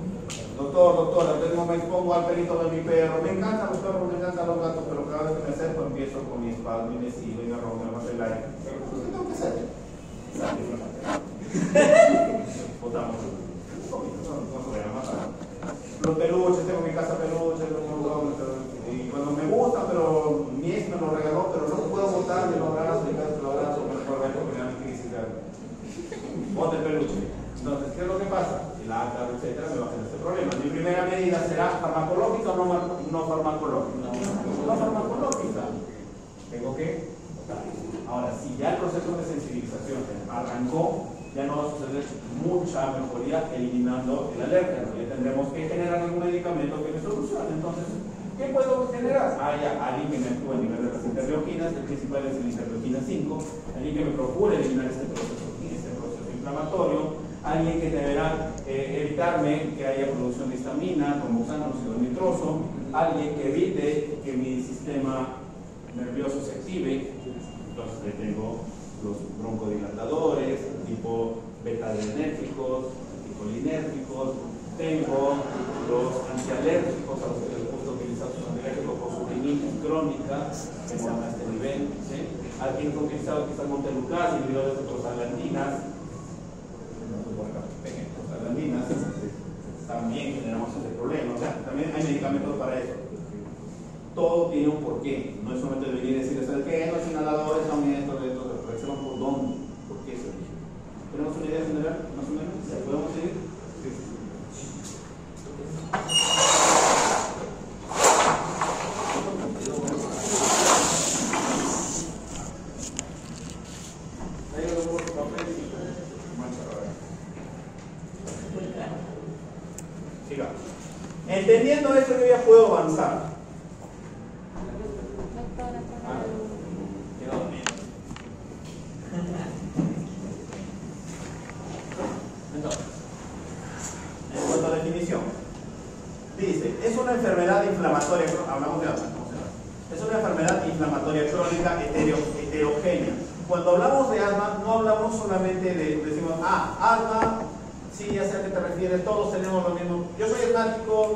Doctora, yo me expongo al pelito de mi perro, me encantan los perros, me encantan los gatos, pero cada vez que me acerco empiezo con mi espalda y me sigo y me rompo más el aire. ¿Qué tengo que hacer? Votamos. Los peluches, tengo mi casa peluche, y cuando me gustan, pero mi ex me lo regaló, pero no puedo votar, me lo abrazo, me mejor ver porque me dan crisis de algo. Vote el peluche. Entonces, ¿qué es lo que pasa? El ácaro, etcétera, me va a hacer este problema. Mi primera medida será farmacológica o no farmacológica. No farmacológica. Tengo que votar. Ahora, si ya el proceso de sensibilización arrancó, ya no va a suceder mucha mejoría eliminando el alérgeno. Ya tendremos que generar algún medicamento que me solucione. Entonces, ¿qué puedo generar? Ya, alguien que me actúe a nivel de las interleuquinas, el principal es el interleuquina 5, alguien que me procure eliminar este proceso inflamatorio, alguien que deberá evitarme que haya producción de histamina, como monóxido nitroso, alguien que evite que mi sistema nervioso se active. Entonces tengo los broncodilatadores, tipo beta-adrenérgicos, anticolinérgicos, tengo los antialérgicos, a los que les gusta utilizar sus antialérgicos por su rinitis crónica, tengo a este nivel, ¿sí? Alguien que ha utilizado quizás montelukast, inhibidores de prostaglandinas, también generamos ese problema. O sea, también hay medicamentos para eso. Todo tiene un porqué. No es solamente de venir y decir, ¿sabes qué? Los inhaladores son estos, reflexionamos por dónde, por qué se origen. ¿Tenemos una idea general? Más o menos. ¿Podemos seguir? Sí. Entendiendo esto, yo ya puedo avanzar. Quedó dormido. Entonces, Es una enfermedad inflamatoria, hablamos de asma, ¿cómo se llama? Es una enfermedad inflamatoria crónica heterogénea. Cuando hablamos de asma, no hablamos solamente decimos, asma, sí, ya sé a qué te refieres, todos tenemos lo mismo. Yo soy asmático,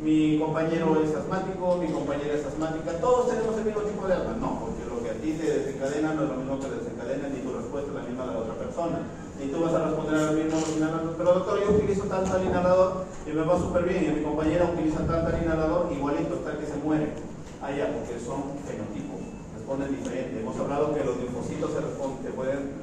mi compañero es asmático, mi compañera es asmática, todos tenemos el mismo tipo de asma. No, porque lo que a ti te desencadena no es lo mismo que desencadena, ni tu respuesta es la misma de la otra persona. Ni tú vas a responder al mismo inhalador. Pero doctor, yo utilizo tanto el inhalador y me va súper bien, y mi compañera utiliza tanto el inhalador, igualito, hasta que se muere. Ya, porque son fenotipos, responden diferente. Hemos hablado que los linfocitos se pueden,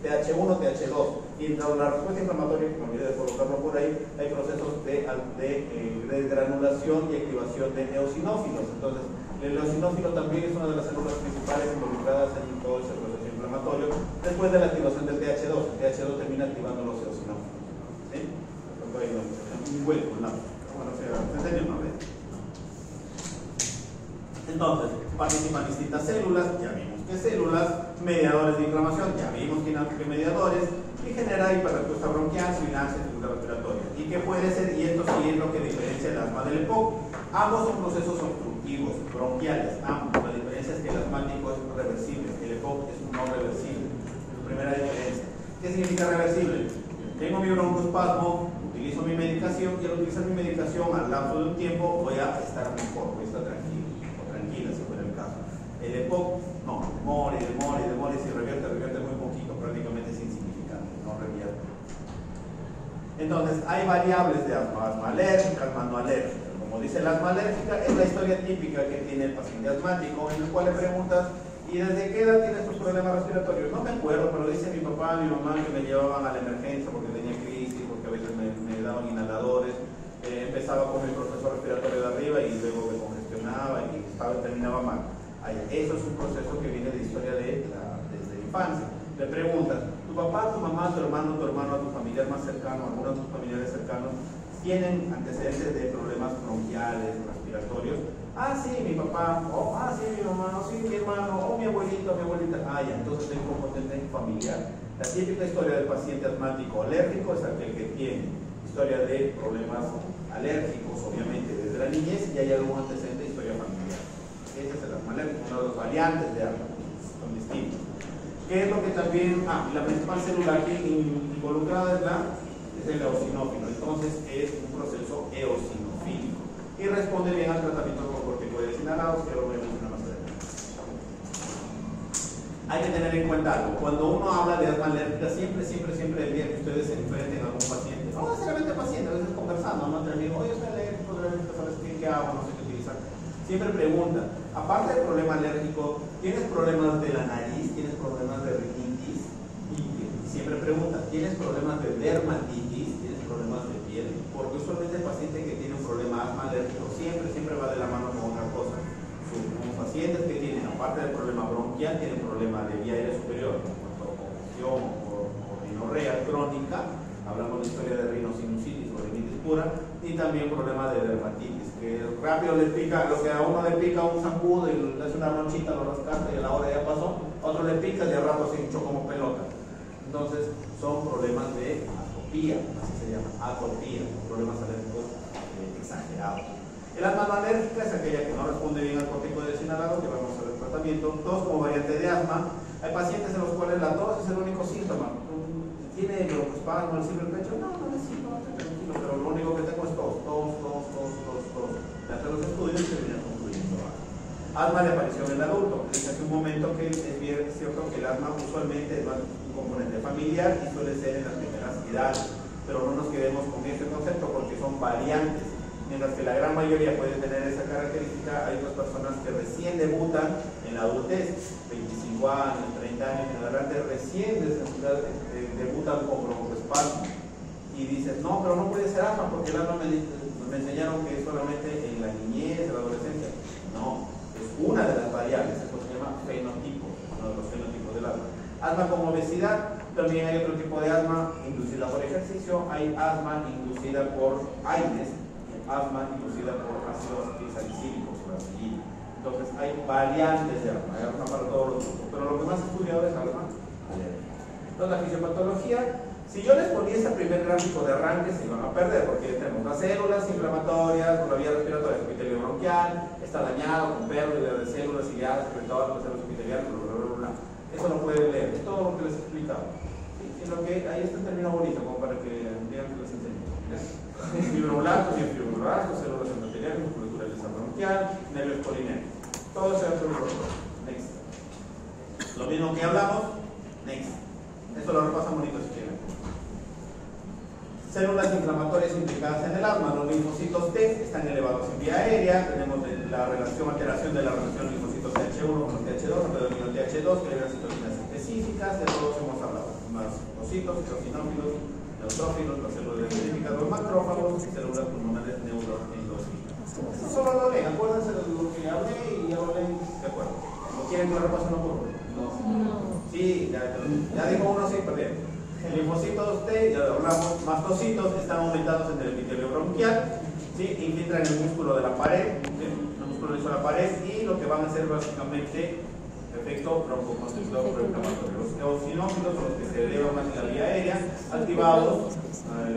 TH1, TH2, y la respuesta inflamatoria, que me olvidé de colocarlo por ahí, hay procesos de granulación y activación de eosinófilos. Entonces, el eosinófilo también es una de las células principales involucradas en todo ese proceso inflamatorio. Después de la activación del TH2, el TH2 termina activando los eosinófilos. ¿Sí? Un hueco, ¿no? Bueno, se enseña una vez. Entonces, participan distintas células, ya vimos que células, mediadores de inflamación, ya vimos que mediadores, y genera hiperrespuesta bronquial, sibilancia, dificultad respiratoria. ¿Y qué puede ser? Y esto sí es lo que diferencia el asma del EPOC. Ambos son procesos obstructivos, bronquiales, ambos. La diferencia es que el asmático es reversible, el EPOC es no reversible. Primera diferencia. ¿Qué significa reversible? Tengo mi broncoespasmo, utilizo mi medicación, y al utilizar mi medicación al lapso de un tiempo voy a estar mejor, voy a estar tranquilo. Tranquila, si fuera el caso. El EPOC, no, demora, si revierte muy poquito, prácticamente es insignificante, no revierte. Entonces, hay variables de asma, asma alérgica, asma no alérgica. Como dice el asma alérgica, es la historia típica que tiene el paciente asmático, en el cual le preguntas, ¿y desde qué edad tienes tus problemas respiratorios? No me acuerdo, pero dice mi papá, mi mamá, que me llevaban a la emergencia porque tenía crisis, porque a veces me daban inhaladores. Empezaba con mi proceso respiratorio de arriba y luego me congestionaba y terminaba mal. Eso es un proceso que viene de historia desde la infancia. Le preguntas, ¿tu papá, tu mamá, tu hermano, a tu familiar más cercano, algunos de tus familiares cercanos, tienen antecedentes de problemas bronquiales, respiratorios? Sí, mi papá, sí, mi mamá, sí, mi hermano, mi abuelito, mi abuelita. Entonces hay un componente familiar. La típica historia del paciente asmático alérgico es aquel que tiene historia de problemas alérgicos, obviamente, desde la niñez, y hay algún antecedente de historia familiar. Ese es el asma alérgico, una de las variantes de asma, son distintos. ¿Qué es lo que también, la principal célula aquí involucrada es el eosinófilo, entonces es un proceso eosinofílico y responde bien al tratamiento con corticoides inhalados, que lo voy a mencionar más adelante. Hay que tener en cuenta algo, cuando uno habla de asma alérgica, siempre el día que ustedes se enfrenten a algún paciente, no necesariamente paciente, a veces conversando, no te digo, oye, estoy alérgico, ¿sabes qué hago? No sé qué utilizar. Siempre pregunta, aparte del problema alérgico, ¿tienes problemas de la nariz? ¿Tienes problemas de rinitis? Y siempre pregunta, ¿tienes problemas de dermatitis? ¿Tienes problemas de piel? Porque usualmente el paciente que tiene un problema asma alérgico siempre va de la mano con otra cosa. Los pacientes que tienen, aparte del problema bronquial, tienen problema de vía aérea superior, como congestión o rinorrea crónica, hablamos de historia de rinosinusitis o rinitis pura, y también problema de dermatitis, que rápido le pica, lo que a uno le pica un zancudo y le hace una ronchita, lo rascaste y a la hora ya pasó, a otro le pica y al rato se hinchó como pelota. Entonces son problemas de atopía, así se llama, atopía, problemas alérgicos exagerados. El asma no alérgica es aquella que no responde bien al corticoides inhalados, que vamos a ver el tratamiento. Tos como variante de asma. Hay pacientes en los cuales la tos es el único síntoma. ¿Tiene broncoespasmo, el silbo del pecho? No necesito, estoy tranquilo, pero lo único que tengo es tos. Entre los estudios terminan concluyendo asma de aparición en el adulto. Dije hace un momento que es bien cierto que el asma usualmente es un componente familiar y suele ser en las primeras edades, pero no nos quedemos con ese concepto porque son variantes. Mientras que la gran mayoría puede tener esa característica, hay otras personas que recién debutan en la adultez, 25 años, 30 años en adelante, recién debutan con broncoespasmo y dicen, no, pero no puede ser asma porque el asma me enseñaron que es solamente en la niñez, en la adolescencia. No, es una de las variables, esto se llama fenotipo, uno de los fenotipos del asma. Asma con obesidad, también hay otro tipo de asma inducida por ejercicio, hay asma inducida por AINES, asma inducida por ácidos salicílicos o acilina. Entonces hay variantes de asma, hay asma para todos los grupos, pero lo que más estudiado es asma alérgica. Entonces la fisiopatología Si yo les ponía ese primer gráfico de arranque, se iban a perder, porque ya tenemos las células inflamatorias por la vía respiratoria, epitelio bronquial, está dañado con pérdida de células ciliares, sobre todo las células epiteliales, bla, bla, bla, bla. Eso lo pueden leer, es todo lo que les he explicado. ¿Sí? Sino que ahí está el término bonito, como para que vean que les enseño. Fibroblastos y fibroblastos, células endoteliales, musculatura lisa bronquial, nervios polinérgicos. Todo eso es fibroblastos. Next. Lo mismo que hablamos, next. Esto lo repasamos bonito si quieren. Células inflamatorias implicadas en el asma, los linfocitos T están elevados en vía aérea, tenemos la alteración de la relación linfocitos TH1 con los TH2, predomino TH2, que hay citocinas específicas, de todos hemos hablado, mastocitos, eosinófilos, neutrófilos, las células dendríticas, los macrófagos y células pulmonares neuroendógenas. Eso solo lo leen, acuérdense de lo que hablé y ya lo leen, de acuerdo. ¿No quieren que lo repasemos por uno? No. Sí, ya dijo uno, sí, perdón. Linfocitos T, ya lo hablamos, mastocitos están aumentados en el epitelio bronquial, ¿sí? Infiltran el músculo de la pared, ¿sí? El músculo liso de la pared, y lo que van a hacer básicamente efecto broncoconstrictor proinflamatorio. Los eosinófilos son los que se elevan más en la vía aérea, activados,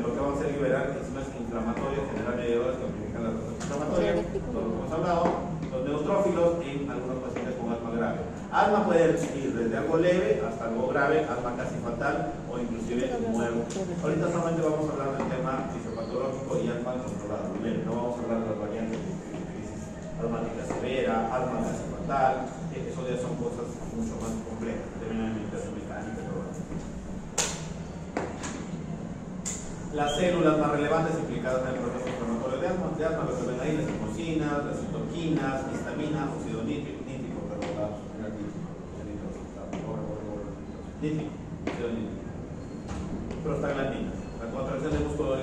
lo que van a hacer liberar enzimas inflamatorias, generar mediadores que amplifican la respuesta inflamatoria, todo lo que hemos hablado. Los neutrófilos en algunos pacientes con asma grave. Asma puede ir desde algo leve hasta algo grave, asma casi fatal o inclusive muerte. Ahorita solamente vamos a hablar del tema fisiopatológico y asma controlado. No vamos a hablar de las variantes de crisis asmática severa, asma casi fatal. Eso ya son cosas mucho más complejas, deben de alimentación mecánica y todo eso. Las células más relevantes implicadas en el proceso inflamatorio de asma, lo que ven ahí, las citocinas, las citoquinas, histamina, óxido nítrico, prostaglandinas, la contracción del músculo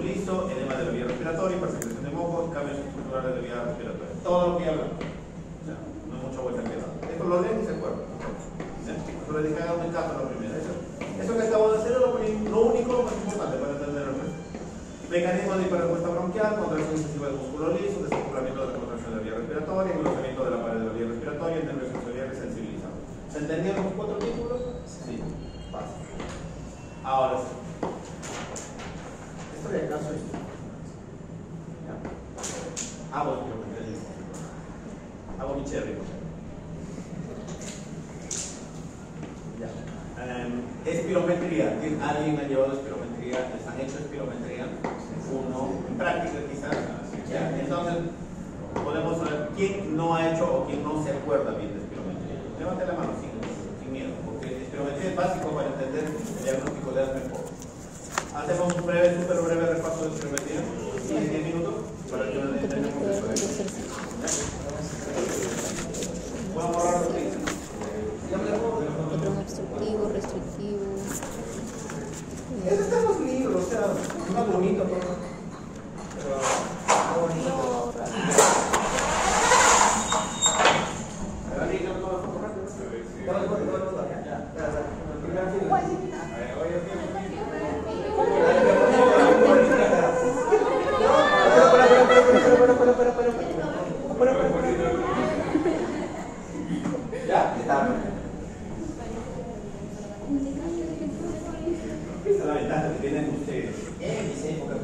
liso, edema de la vía respiratoria, hipersecreción de moco, cambios estructurales de vía respiratoria. Todo lo que ya hablamos. No hay mucha vuelta que dar. Esto lo leen y se acuerdan. Eso le dije a un caso a la primera. Eso que acabo de hacer es lo único más importante para entender el resto. Mecanismo de hiperrespuesta bronquial, contracción excesiva del músculo liso, desacoplamiento de la contracción de la vía respiratoria, engrosamiento de la pared de la vía respiratoria, nervios sensoriales sensibilizados. ¿Se entendieron los 4 títulos? Sí. Fácil. Ahora sí. ¿Esto de acaso es? ¿Ya? Hago espirometría. Hago mi cherry. Ya. Espirometría. ¿Alguien ha llevado espirometría? ¿Les han hecho espirometría? Uno en práctica quizás. ¿Ya? Entonces, podemos saber quién no ha hecho o quién no se acuerda bien de espirometría. Levante la mano sin miedo, porque espirometría es básico para entender el diagnóstico de asma en poco. Hacemos un súper breve repaso de espirometría, 10 minutos, para que nos entendamos eso. Vamos a borrar los links. Obstructivo, restrictivo. Eso está en los libros, o sea, es más bonito todo. Ya, está. Esa es la ventaja que tienen ustedes. En mis épocas,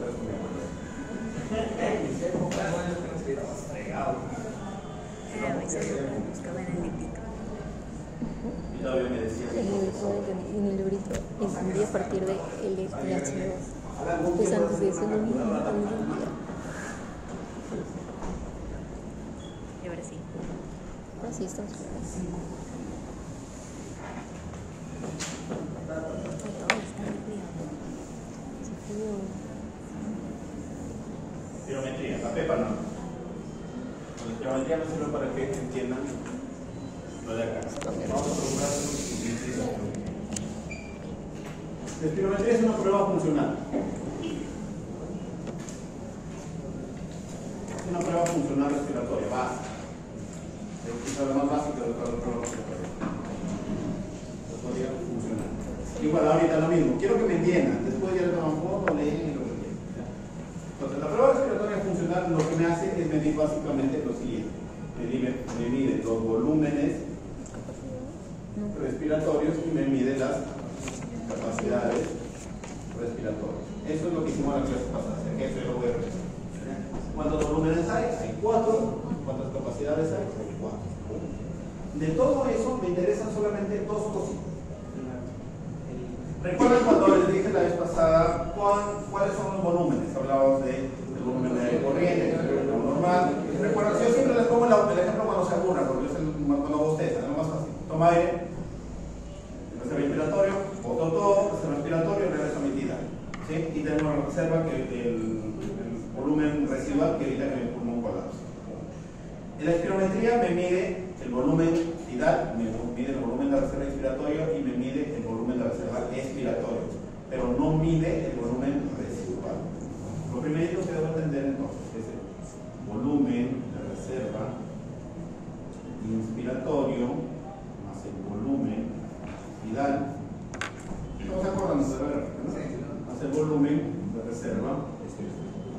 en mis épocas, estamos fregados. Y todavía me decía. En el librito entendí a partir de el H2. Pues antes de eso no entendía. Y ahora sí. Así estamos. Espirometría, la pepa no. La espirometría no sirve para que entiendan lo de acá. Vamos a procurar la espirometría es una prueba funcional. Es una prueba funcional respiratoria, básica. Es lo más básico de la prueba respiratoria. Podría funcionar. Igual ahorita lo mismo. Quiero que me entiendan. Después ya le toman foto, leen y lo que quieran. Entonces la prueba respiratoria funcional lo que me hace es medir básicamente lo siguiente. Me mide los volúmenes respiratorios y me mide las capacidades respiratorios. Eso es lo que hicimos en la clase pasada, así que eso yo lo voy a repetir. ¿Cuántos volúmenes hay? Hay 4. ¿Cuántas capacidades hay? Hay 4. De todo eso me interesan solamente dos cositas. ¿Recuerdan cuando les dije la vez pasada cuáles son los volúmenes? Hablábamos del volumen de aire corriente, el volumen normal. ¿Recuerdan? Yo siempre les pongo el ejemplo cuando se aburran, porque es cuando bostezan, es lo más fácil. Toma aire, reserva respiratorio, boto todo, reserva respiratorio, regreso a mi tira. ¿Sí? Y tenemos la reserva, que el volumen residual que evita que mi pulmón colapse. En la espirometría me mide el volumen tidal, me mide el volumen de reserva respiratorio y me mide el volumen de reserva expiratorio, pero no mide el volumen residual. Lo primero que debo entender entonces es el volumen de reserva inspiratorio más el volumen tidal. ¿Cómo se acuerdan de la gráfica, no? Más el volumen de reserva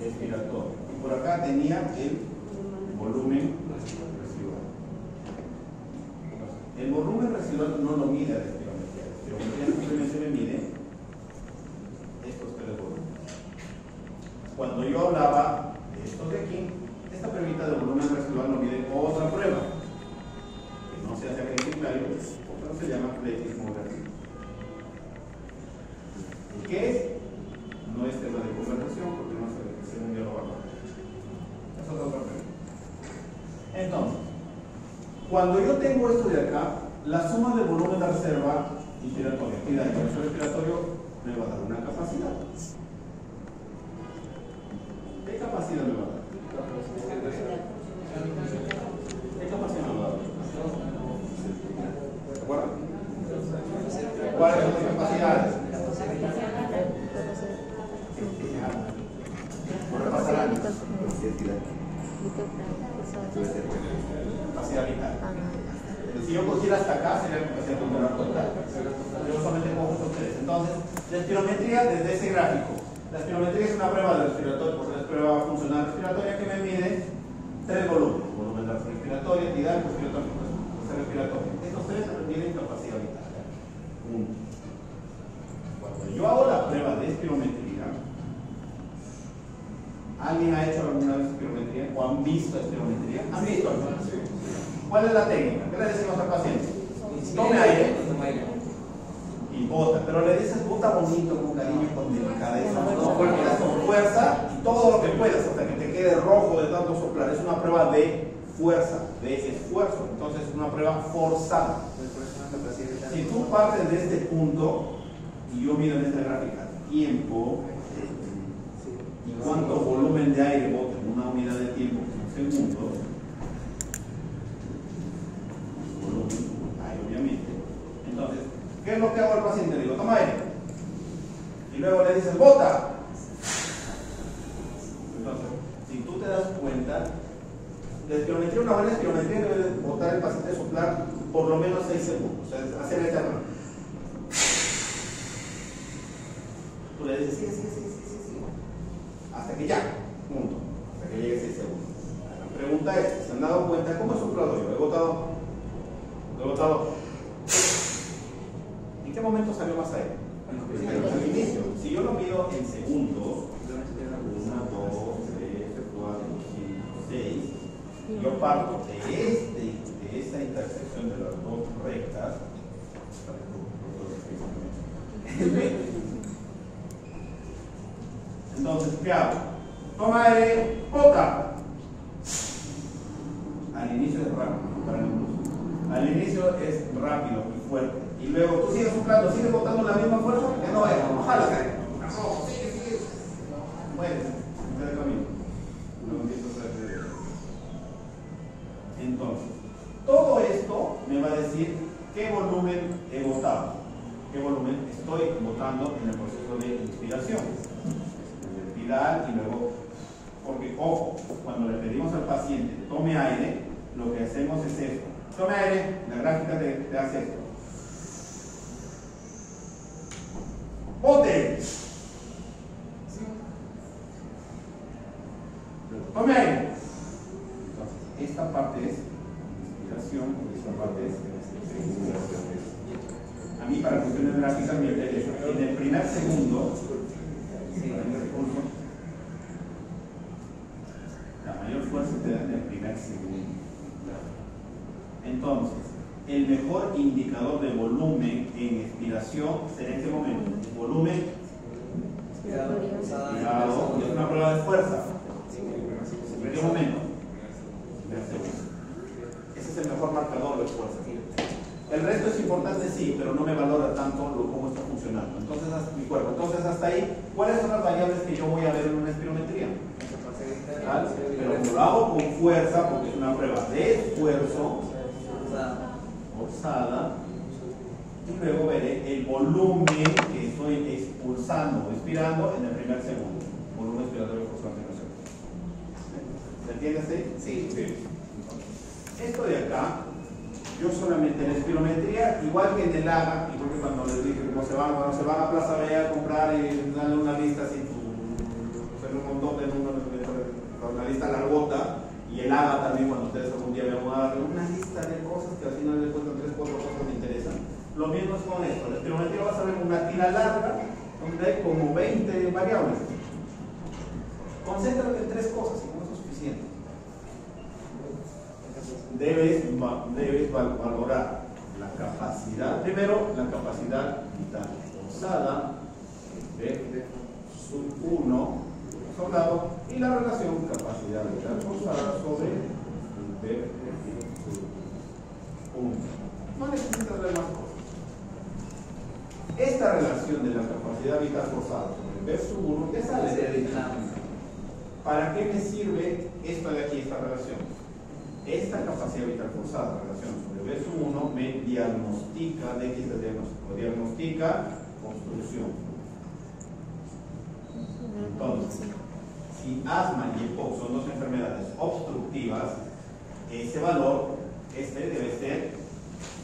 expiratorio. Y por acá tenía el volumen residual. El volumen residual no lo mide la espirometría. La espirometría simplemente me mide estos tres volúmenes. Cuando yo hablaba de estos de aquí, esta pruebita de volumen residual no mide otra prueba, que no se hace aquí en claro, porque no se llama pletismo vertical. ¿Qué es? No es tema de conversación, porque no se un diálogo arbitral. Eso es otra pregunta. Entonces, cuando yo tengo esto de acá, la suma del volumen de reserva inspiratoria y de reserva respiratorio me va a dar una capacidad. ¿Qué capacidad me va a dar? ¿Qué capacidad me va a dar? ¿Se acuerdan? ¿Cuáles son las capacidades? Capacidad vital. Si yo cogiera hasta acá sería la capacidad pulmonar total. Yo solamente cojo estos tres. Entonces, la espirometría desde ese gráfico. La espirometría es una prueba de respiratorio, porque es prueba funcional respiratoria que me mide tres volúmenes: volumen de respiratoria, tidal, respiratoria. Estos tres me miden capacidad vital. Cuando yo hago la prueba de espirometría, ¿alguien ha hecho alguna vez espirometría o han visto espirometría? ¿Han visto alguna vez? ¿Cuál es la técnica? ¿Qué le decimos al paciente? Tome aire y bota, pero le dices bota bonito, con cariño, con delicadeza, no con fuerza y todo lo que puedas hasta que te quede rojo de tanto soplar. Es una prueba de fuerza, de esfuerzo, entonces es una prueba forzada. Si tú partes de este punto y yo mido en esta gráfica tiempo y cuánto volumen de aire bota en una unidad de tiempo, en segundos, volumen, ahí obviamente. Entonces, ¿qué es lo que hago al paciente? Le digo, toma aire. Y luego le dices, bota. Entonces, si tú te das cuenta, la espirometría, una buena espirometría debe botar el paciente soplar por lo menos 6 segundos. O sea, hacer esta mano. Tú le dices, sí. Hasta que ya, punto. Hasta que llegue 6 segundos. La pregunta es, ¿se han dado cuenta cómo he soplado yo? He botado. ¿En qué momento salió más aire? Al inicio. Si yo lo mido en segundos, 1, 2, 3, 4, 5, 6, yo parto de esta intersección de las dos rectas. Entonces, ¿qué hago? Toma aire, bota. Al inicio es rápido, para el impulso. Al inicio es rápido y fuerte. Y luego tú sigues soplando, sigues botando la misma fuerza, que no vaya, no jalas aire. Sigue. Mueres, te da camino. No empiezo a hacer. Entonces, todo esto me va a decir qué volumen he botado, qué volumen estoy botando en el proceso de inspiración. Y luego, porque ojo, cuando le pedimos al paciente tome aire, lo que hacemos es esto. Tome aire, la gráfica te hace esto. Bote. Tome aire. Entonces, esta parte es inspiración y esta parte es expiración. A mí, para cuestiones gráficas, me interesa en el primer segundo Sí, para ese curso. La mayor fuerza te da en el primer segundo. Entonces, el mejor indicador de volumen en expiración será en qué momento. El volumen expirado es una prueba de fuerza. ¿En qué momento? Primer segundo. Ese es el mejor marcador de fuerza. El resto es importante, sí, pero no me valora tanto cómo está funcionando. Entonces, mi cuerpo. Entonces, hasta ahí, ¿cuáles son las variables que yo voy a ver en una espirometría? ¿Vale? Pero como lo hago con fuerza, porque es una prueba de esfuerzo, forzada, y luego veré el volumen que estoy expulsando o expirando en el primer segundo. Volumen expiratorio forzado en el segundo. ¿Se entiende así? Sí. Esto de acá, yo solamente en espirometría, igual que en el AGA, igual que cuando les dije, cuando se van a Plaza Vea a comprar y dan una lista así, un montón de números, una lista largota, y el AGA también, cuando ustedes algún día me van a dar una lista de cosas que al final les cuentan 3 4 cosas que me interesan. Lo mismo es con esto. La espirometría vas a ver una tira larga donde hay como 20 variables. Concéntrate en 3 cosas y con eso es suficiente. Debes valorar la capacidad, primero la capacidad vital forzada de sub 1 soldado y la relación capacidad vital forzada sobre el B sub 1. No necesitas ver más cosas. Esta relación de la capacidad vital forzada sobre el B sub 1 ya sale de dinámica. ¿Para qué me sirve esto de aquí, esta relación? Esta capacidad vital forzada, relación sobre B sub 1, me diagnostica, ¿de qué es el diagnóstico? Diagnostica obstrucción. Entonces, si asma y EPOC son 2 enfermedades obstructivas, ese valor debe ser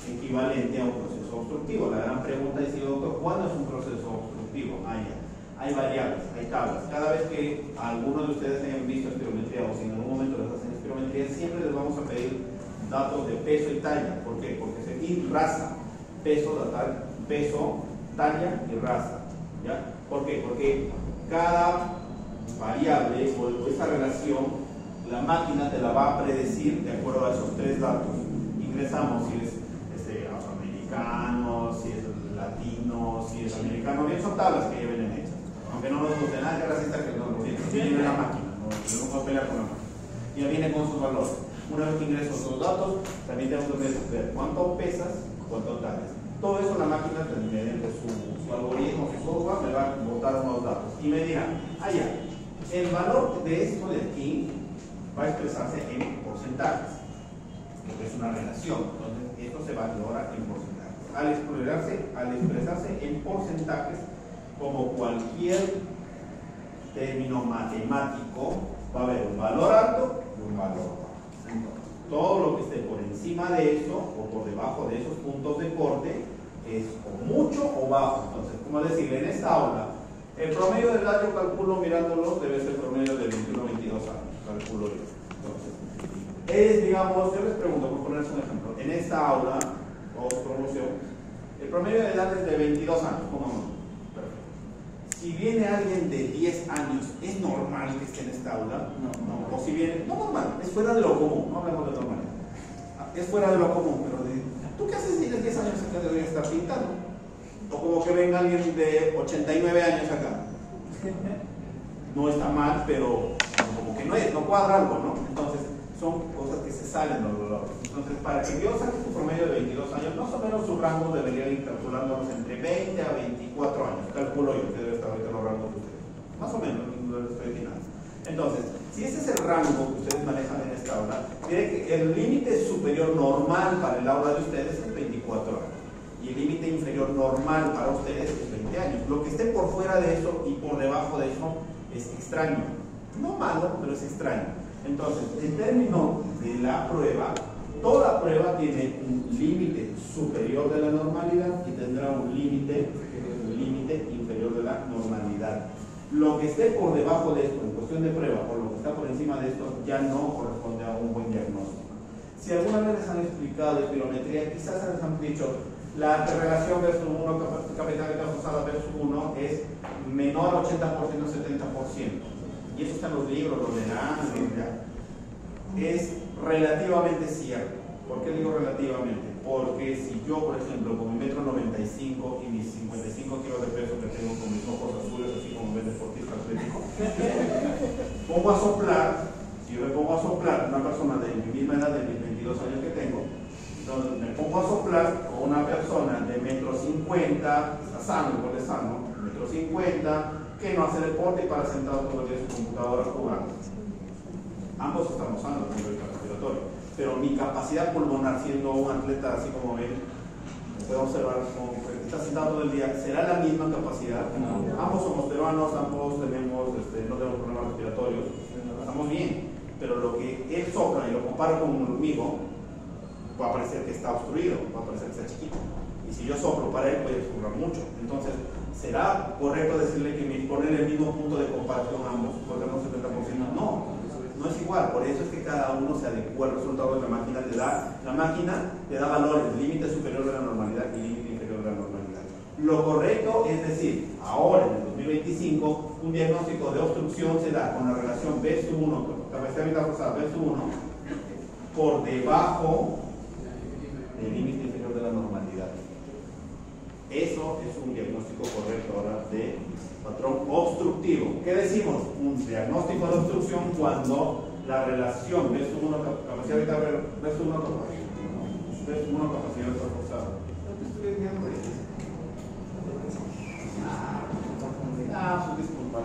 equivalente a un proceso obstructivo. La gran pregunta es, doctor, ¿cuándo es un proceso obstructivo? Hay variables, hay tablas. Cada vez que algunos de ustedes hayan visto espirometría o si en algún momento les hacen espirometría, siempre les vamos a pedir datos de peso y talla. ¿Por qué? Y raza. Peso, talla y raza. ¿Ya? ¿Por qué? Porque cada variable o esa relación, la máquina te la va a predecir de acuerdo a esos 3 datos. Ingresamos si es afroamericano, si es latino, si es americano, bien, son tablas que ya vienen hechas. Aunque no nos guste nada, que racista que no lo tiene. Viene la máquina, no vamos a pelear con la máquina. Ya viene con sus valores. Una vez que ingreso esos datos, también tengo que ver cuánto pesas, cuánto tallas. Todo eso la máquina, mediante su algoritmo, su software, me va a botar unos datos. Y me dirá, el valor de esto de aquí va a expresarse en porcentajes, porque es una relación. Entonces, esto se valora en porcentajes. Al expresarse en porcentajes, como cualquier término matemático, va a haber un valor alto y un valor bajo. Entonces, todo lo que esté por encima de eso o por debajo de esos puntos de corte es o mucho o bajo. Entonces, como decir, en esta aula, el promedio de edad yo calculo mirándolo, debe ser promedio de 21 o 22 años, calculo yo. Entonces, digamos, yo les pregunto, por ponerles un ejemplo, en esta aula, o promoción, el promedio de edad es de 22 años, pongamos. Si viene alguien de 10 años, ¿es normal que esté en esta aula? No. O si viene, no normal, es fuera de lo común, no hablamos de normalidad. Es fuera de lo común, pero ¿tú qué haces si tienes 10 años acá deberías estar pintando? O como que venga alguien de 89 años acá. No está mal, pero como que no cuadra algo, ¿no? Entonces, son cosas que se salen de los valores. Entonces, para que yo saque su promedio de 22 años, más o menos su rango debería ir calculándolos entre 20 a 24 años. Calculo yo que debe estar ahorita los rangos de ustedes. Más o menos, no estoy final. Entonces, si ese es el rango que ustedes manejan en esta aula, diré que el límite superior normal para el aula de ustedes es 24 años. Y el límite inferior normal para ustedes es 20 años. Lo que esté por fuera de eso y por debajo de eso es extraño. No malo, pero es extraño. Entonces, en términos de la prueba, toda prueba tiene un límite superior de la normalidad y tendrá un límite inferior de la normalidad. Lo que esté por debajo de esto en cuestión de prueba o lo que está por encima de esto ya no corresponde a un buen diagnóstico. Si alguna vez les han explicado espirometría, quizás les han dicho La relación versus 1, capacidad vital forzada versus 1 es menor a 80%, 70%. Y eso está en los libros, los verán, es relativamente cierto. ¿Por qué digo relativamente? Porque si yo, por ejemplo, con mi 1,95 m y mis 55 kilos de peso que tengo con mis ojos azules, así como ven deportista atlético, pongo a soplar, si yo me pongo a soplar, una persona de mi misma edad, de mis 22 años que tengo, entonces me pongo a soplar con una persona de 1,50 m, está sano, igual de sano, 1,50 m, que no hace deporte y para sentado todo el día en su computadora jugando. Ambos estamos sanos desde el respiratorio. Pero mi capacidad pulmonar, siendo un atleta así como ven, puedo observar como que está sentado todo el día, ¿será la misma capacidad? No. Ambos somos peruanos, ambos tenemos, no tenemos problemas respiratorios, estamos bien, pero lo que él sopla y lo comparo conmigo, va a parecer que está obstruido, va a parecer que está chiquito. Y si yo soplo para él, puede susurrar mucho. Entonces, ¿será correcto decirle que ponerle el mismo punto de comparación a ambos? ¿Podemos 70%? No. No es igual, por eso es que cada uno se adecua al resultado de la máquina. La máquina te da valores, límite superior de la normalidad y límite inferior de la normalidad. Lo correcto es decir, ahora en el 2025, un diagnóstico de obstrucción se da con la relación B/1, capacidad vital forzada B/1, por debajo del límite inferior de la normalidad. Eso es un diagnóstico correcto ahora de patrón obstructivo. ¿Qué decimos? Un diagnóstico de obstrucción cuando la relación B/1 capacidad vital B/1 capacidad vital forzada. Pues disculpa.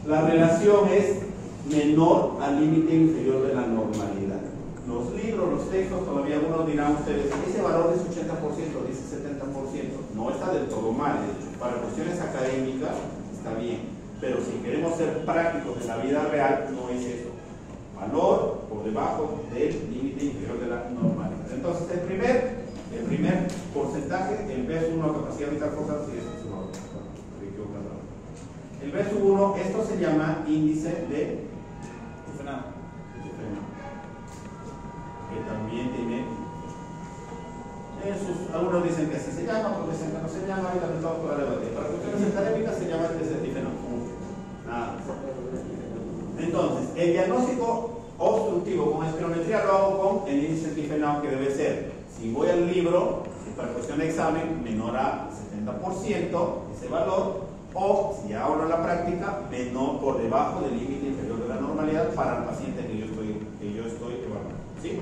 La relación es menor al límite inferior de la normalidad. Los libros, los textos, todavía algunos dirán ustedes, ese valor es 80%, dice 70%. No está del todo mal, de hecho. Para cuestiones académicas está bien. Pero si queremos ser prácticos en la vida real, no es eso. Valor por debajo del límite inferior de la normalidad. Entonces, el primer porcentaje, el B/1 capacidad vital forzada, sí, es no, el B/1, esto se llama índice de difenado. Que también tiene algunos dicen que así se llama, otros dicen que no se llama, y también estamos por la debatir. Para cuestiones académicas se llama difenado. Nada. Entonces, el diagnóstico obstructivo con espirometría lo hago con el índice difenado, que debe ser, si voy al libro, si para cuestión de examen, menor a 70% ese valor, o si hago la práctica, menor por debajo del límite inferior de la normalidad para el paciente que yo estoy evaluando. ¿Sí?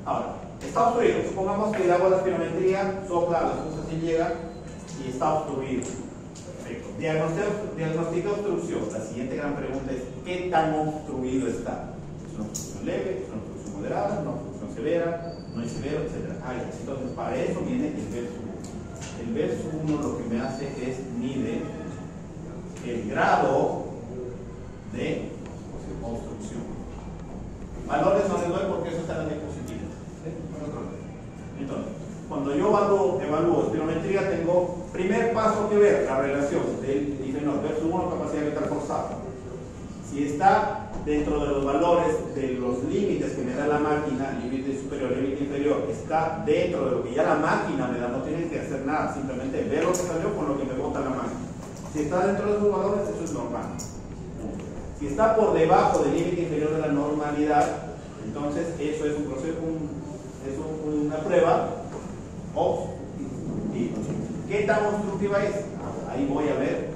Ahora, está obstruido. Supongamos que le hago la espirometría, sopla, las cosas sí llegan y está obstruido. Perfecto. Diagnostica obstrucción. La siguiente gran pregunta es: ¿qué tan obstruido está? ¿Es una obstrucción leve? ¿Es una obstrucción moderada? ¿Es una obstrucción severa? ¿No es severo? Etcétera. Entonces, para eso viene el B/1. El B/1 lo que me hace es mide el grado de obstrucción. Valores no les doy porque eso está en la diapositiva. Entonces, cuando yo evalúo espirometría, tengo primer paso que ver la relación del difenol B/1 capacidad vital forzada. Si está dentro de los valores de los límites que me da la máquina, límite superior, límite inferior, está dentro de lo que ya la máquina me da, no tienen que hacer nada, simplemente ver lo que salió con lo que me bota la máquina. Si está dentro de esos valores, eso es normal. Si está por debajo del límite inferior de la normalidad, entonces eso es un proceso, una prueba obstructiva. ¿Qué tan obstructiva es? Ahí voy a ver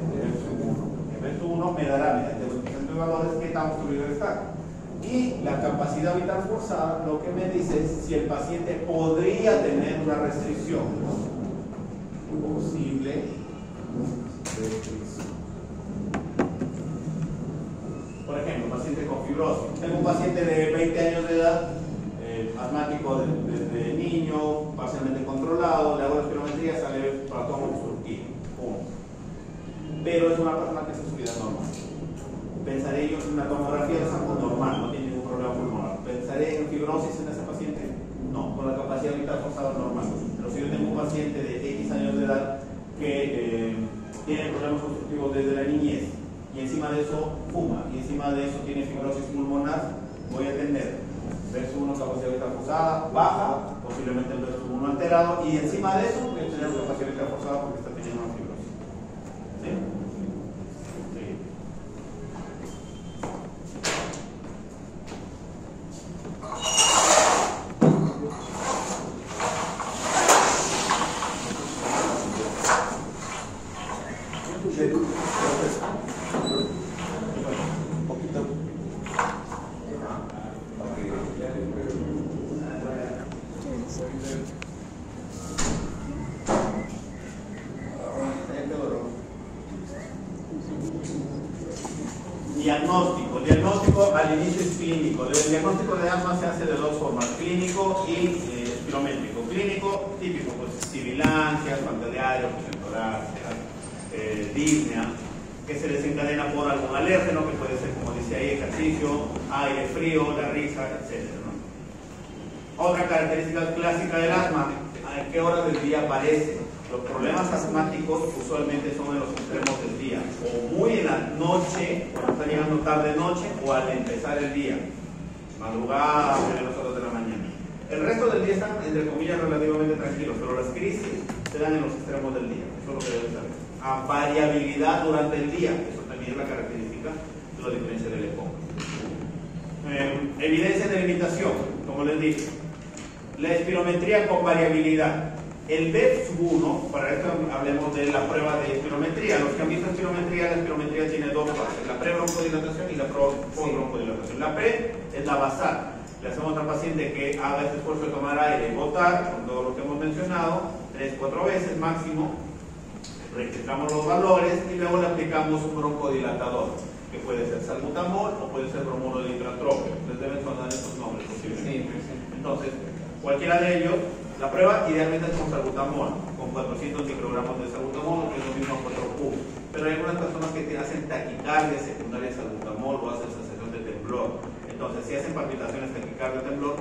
el B/1 me dará, mediante los diferentes valores, qué tan obstruido está. Y la capacidad vital forzada lo que me dice es si el paciente podría tener una restricción. Posible restricción. Por ejemplo, paciente con fibrosis. Tengo un paciente de 20 años de edad, asmático desde niño, parcialmente controlado, le hago la espirometría, sale ratón obstructivo. Pero es una persona que hace su vida normal. Pensaré yo en una tomografía de sangre normal, no tiene ningún problema pulmonar. Pensaré en fibrosis en ese paciente, no, con la capacidad vital forzada normal. Pero si yo tengo un paciente de X años de edad que tiene problemas obstructivos desde la niñez, y encima de eso fuma, y encima de eso tiene fibrosis pulmonar, voy a tener verso 1 capacidad vital forzada baja, posiblemente el verso 1 alterado, y encima de eso voy a tener capacidad vital forzada porque está teniendo una fibrosis. ¿Sí? Sí. Un poquito. Diagnóstico. El diagnóstico al inicio es clínico. El diagnóstico de asma se hace de dos formas, clínico y espirométrico. Clínico, típico, pues sibilancias, falta de aire, disnea, que se desencadena por algún alérgeno, que puede ser, como dice ahí, ejercicio, aire frío, la risa, etc., ¿no? Otra característica clásica del asma, ¿a qué hora del día aparece? Los problemas asmáticos usualmente son en los extremos del día, o muy en la noche, cuando está llegando tarde noche, o al empezar el día, madrugada, primeras horas de la mañana. El resto del día están, entre comillas, relativamente tranquilos, pero las crisis se dan en los extremos del día, eso es lo que deben saber. A variabilidad durante el día, eso también es la característica de la diferencia del EPOC. Evidencia de limitación, como les dije, la espirometría con variabilidad. El BEP-1, para esto hablemos de la prueba de espirometría. Los que han visto espirometría, la espirometría tiene dos fases, la pre-broncodilatación y la post-broncodilatación. La pre es la basal. Le hacemos al paciente que haga este esfuerzo de tomar aire y botar, con todo lo que hemos mencionado, 3-4 veces máximo. Registramos los valores y luego le aplicamos un broncodilatador, que puede ser salbutamol o puede ser bromuro de hidratropio. Les deben sonar estos nombres posiblemente. Entonces, cualquiera de ellos, la prueba idealmente es con salbutamol, con 400 microgramos de salbutamol, que es lo mismo 4 Q. Pero hay algunas personas que te hacen taquicardia secundaria de salbutamol o hacen sensación de temblor. Entonces, si hacen palpitaciones, taquicardia, temblor,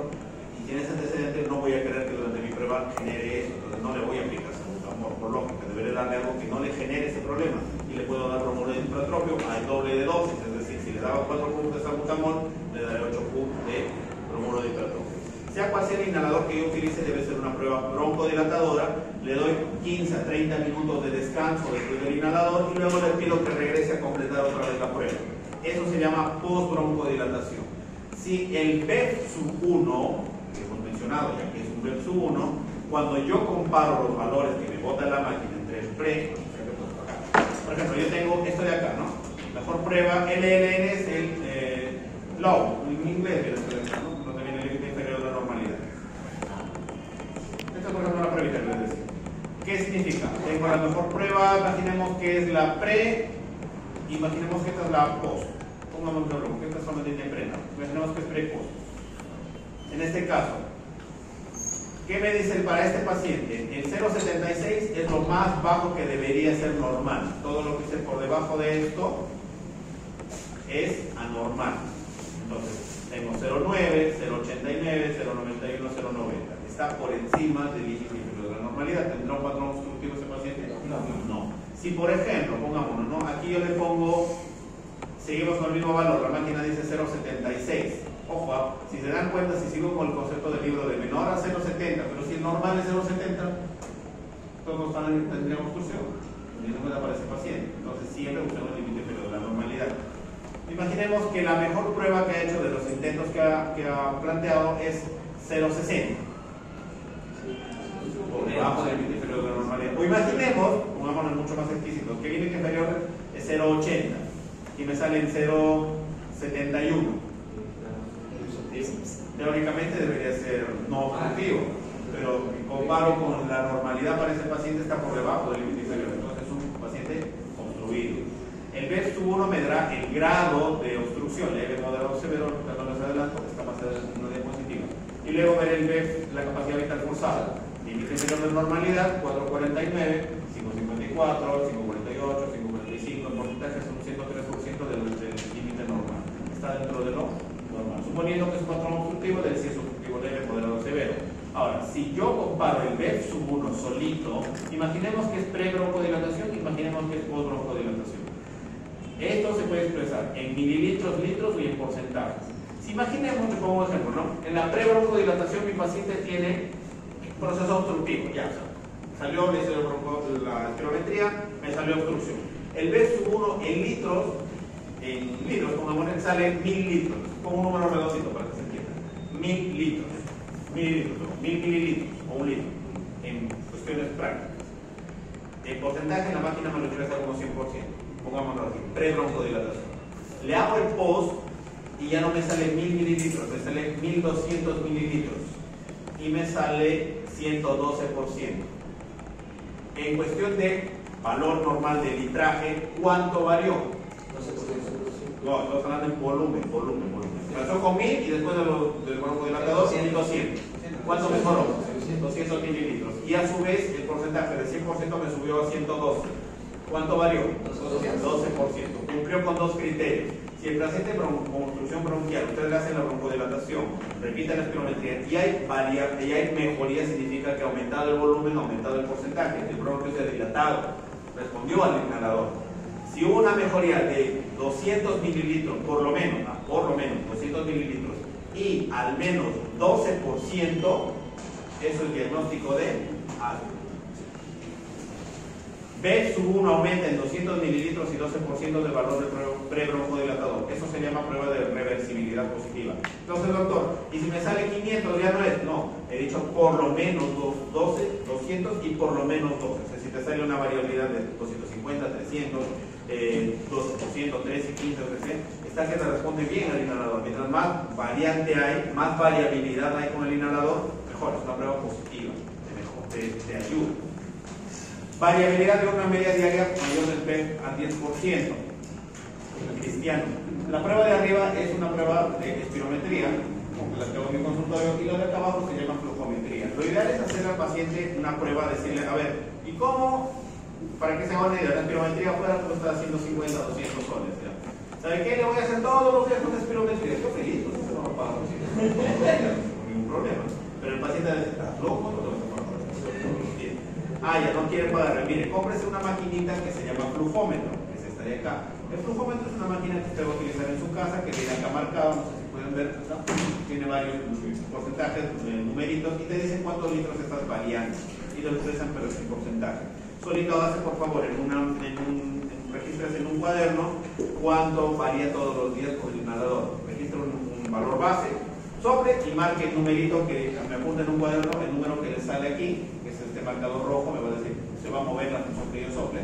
y tienes antecedentes, no voy a querer que durante mi prueba genere eso. Entonces, no le voy a aplicar salbutamol, por lógica. Deberé darle algo que no le genere ese problema. Y le puedo dar bromuro de hidratropio al doble de dosis. Es decir, si le daba 4 Q de salbutamol, le daré 8 Q de bromuro de hidratropio. Sea cual sea el inhalador que yo utilice, debe ser una prueba broncodilatadora. Le doy 15 a 30 minutos de descanso después del inhalador y luego le pido que regrese a completar otra vez la prueba. Eso se llama post-broncodilatación. Si el BEP-1, que hemos mencionado ya que es un BEP-1, cuando yo comparo los valores que me bota la máquina entre el pre, por ejemplo, yo tengo esto de acá, ¿no? Mejor prueba, LLN es el low, en inglés, ¿no? Donde viene el límite inferior de la normalidad. Esta es, por ejemplo, la prueba que les decía. ¿Qué significa? Tengo la mejor prueba, imaginemos que es la pre, imaginemos que esta es la post. Pongamos un ejemplo, que esta solamente tiene pre, ¿no? Imaginemos que es pre-post. En este caso, ¿qué me dicen para este paciente? El 0,76 es lo más bajo que debería ser normal. Todo lo que esté por debajo de esto es anormal. Entonces, tengo 0,9, 0,89, 0,91, 0,90. Está por encima del límite inferior de la normalidad. ¿Tendrá un patrón obstructivo ese paciente? No. Si, por ejemplo, pongámonos, ¿no? Aquí yo le pongo, seguimos con el mismo valor, la máquina dice 0,76. Ojo, si se dan cuenta, si sigo con el concepto del libro de menor a 0,70, pero si el normal es 0,70, todos tendrían obstrucción. Y no me da para ese paciente. Entonces, siempre buscamos el límite inferior de la normalidad. Imaginemos que la mejor prueba que ha hecho de los intentos que ha planteado es 0,60. Por debajo del límite inferior de la normalidad. O imaginemos, pongámonos mucho más exquisitos, que el límite inferior es 0,80 y me sale en 0,71. Teóricamente debería ser no obstructivo, pero comparo con la normalidad para ese paciente, está por debajo del límite inferior, entonces es un paciente obstruido. El BEP-1 me dará el grado de obstrucción, leve, moderado, severo, no les adelanto, está más adelante en una diapositiva. Y luego veré el BEP, la capacidad vital forzada, límite inferior de normalidad, 449, 554, 548, 545, el porcentaje es un 103% del límite normal. Está dentro de lo normal. Suponiendo que es un patrón obstructivo, debe ser obstructivo leve, moderado, severo. Ahora, si yo comparo el BEP-1 solito, imaginemos que es pre-broncodilatación, imaginemos que es post-broncodilatación. Esto se puede expresar en mililitros, litros y en porcentajes. Si Imaginemos, te pongo un ejemplo, ¿no? En la pre-broncodilatación mi paciente tiene proceso obstructivo, ya, o sea, salió, le hice la espirometría, me salió obstrucción. El B1 en litros, pongamos, sale 1000 litros, pongo un número redondito para que se entienda. 1000 litros, 1000 mililitros o 1 litro, en cuestiones prácticas. El porcentaje en la máquina me lo interesa como 100%, pongámoslo así, pre-broncodilatación. Le hago el post y ya no me sale 1000 mililitros, me sale 1200 mililitros y me sale 112%. En cuestión de valor normal de litraje, ¿cuánto varió? No, estamos hablando en volumen. Empezó con 1000 y después del broncodilatador 1200. ¿Cuánto mejoró? 200 mililitros. Y a su vez el porcentaje de 100% me subió a 112. ¿Cuánto varió? 12%. Cumplió con dos criterios. Si el paciente con obstrucción bronquial, ustedes le hacen la broncodilatación, repiten la espirometría y hay mejoría, significa que ha aumentado el volumen, ha aumentado el porcentaje, el bronquio se ha dilatado, respondió al inhalador. Si hubo una mejoría de 200 mililitros, por lo menos 200 mililitros y al menos 12%, eso es diagnóstico de asma. B1 aumenta en 200 mililitros y 12% del valor del pre-broncodilatador. Eso se llama prueba de reversibilidad positiva. Entonces, doctor, ¿y si me sale 500 ya no es? No, he dicho por lo menos 200 y por lo menos 12. O sea, si te sale una variabilidad de 250, 300, 12%, 13, 15, etc., está que te responde bien al inhalador. Mientras más variante hay, más variabilidad hay con el inhalador, mejor. Es una prueba positiva, te ayuda. Variabilidad de una media diaria mayor del P a 10%. El cristiano. La prueba de arriba es una prueba de espirometría, como la tengo en mi consultorio, y la de acá abajo se llama flujometría. Lo ideal es hacer al paciente una prueba, decirle, a ver, ¿y cómo? Para que se haga una idea, la espirometría afuera tú estás haciendo 50, 200 soles. ¿Ya? ¿Sabe qué? Le voy a hacer todos los días con espirometría. Yo feliz, pues eso no lo pago, no ningún problema. Pero el paciente dice, ¿estás loco? No te vas a pagar. Ya no quiere pagar. Mire, cómprese una maquinita que se llama flujómetro, que es esta de acá. El flujómetro es una máquina que usted va a utilizar en su casa, que viene acá marcado, no sé si pueden ver, ¿no? Tiene varios porcentajes, numeritos, y te dicen cuántos litros estás variando, y lo expresan pero sin porcentaje. Solito hace, por favor, registres en un cuaderno cuánto varía todos los días con el inhalador. Registra un valor base, sobre y marque el numerito que me apunta en un cuaderno, el número que le sale aquí, que es este marcador rojo, me va a decir, se va a mover la función que yo sople.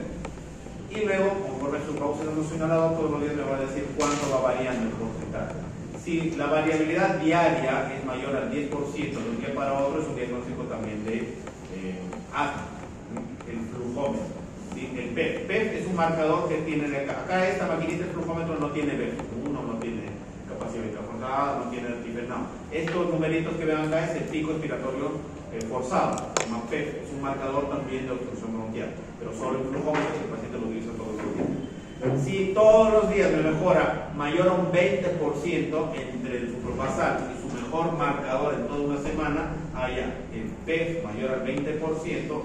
Y luego, conforme su pausa de su inhalador, todos los días me va a decir cuánto va variando el porcentaje. Si la variabilidad diaria es mayor al 10% de un día para otro, es un diagnóstico también de asma. El flujómetro. ¿Sí? El PEF. PEF es un marcador que tiene de acá. Acá esta maquinita, el flujómetro no tiene BEF. Uno no tiene capacidad forzada, no tiene antifrenado. Estos numeritos que ven acá es el pico expiratorio forzado. Se llama PEF. Es un marcador también de obstrucción bronquial. Pero solo el flujómetro, el paciente lo utiliza todos los días. Si todos los días me mejora mayor a un 20% entre el suprabasal y su mejor marcador en toda una semana, el PEF mayor al 20%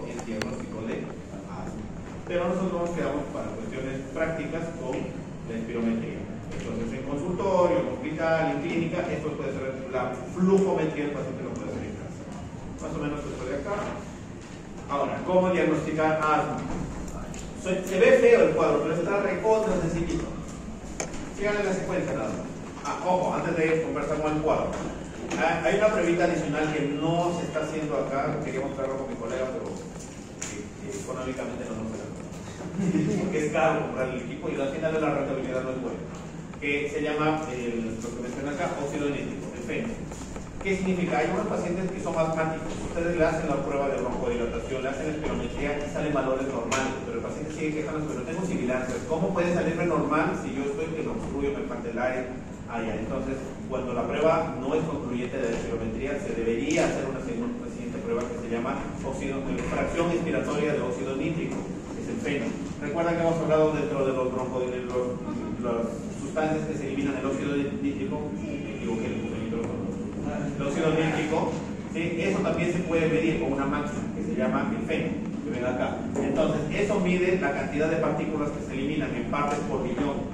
es diagnóstico de asma. Pero nosotros nos quedamos para cuestiones prácticas con la espirometría. Entonces, en consultorio, en hospital, en clínica, esto puede ser la flujometría, el paciente lo puede hacer en casa. Más o menos esto de acá. Ahora, ¿cómo diagnosticar asma? Se ve feo el cuadro, pero está recontra sencillito. Síganle la secuencia nada más. Ojo, antes de conversar con el cuadro. Hay una pruebita adicional que no se está haciendo acá, quería mostrarlo con mi colega, pero económicamente no se da. Porque es caro comprar el equipo y al final de la rentabilidad no es buena. Que se llama, lo que menciona acá, óxido nítrico, el FENO. ¿Qué significa? Hay unos pacientes que son asmáticos. Ustedes le hacen la prueba de broncodilatación, le hacen espirometría y salen valores normales, pero el paciente sigue quejando, pero tengo sibilancias. ¿Cómo puede salirme normal si yo estoy que lo obstruyo, me falta el aire? Entonces, cuando la prueba no es concluyente de la espirometría, se debería hacer una siguiente prueba que se llama fracción inspiratoria de óxido nítrico, que es el FENO. Recuerdan que hemos hablado dentro de los las sustancias que se eliminan el óxido nítrico, el óxido nítrico, ¿sí? Eso también se puede medir con una máquina que se llama el FENO, que ven acá. Entonces, eso mide la cantidad de partículas que se eliminan en partes por billón.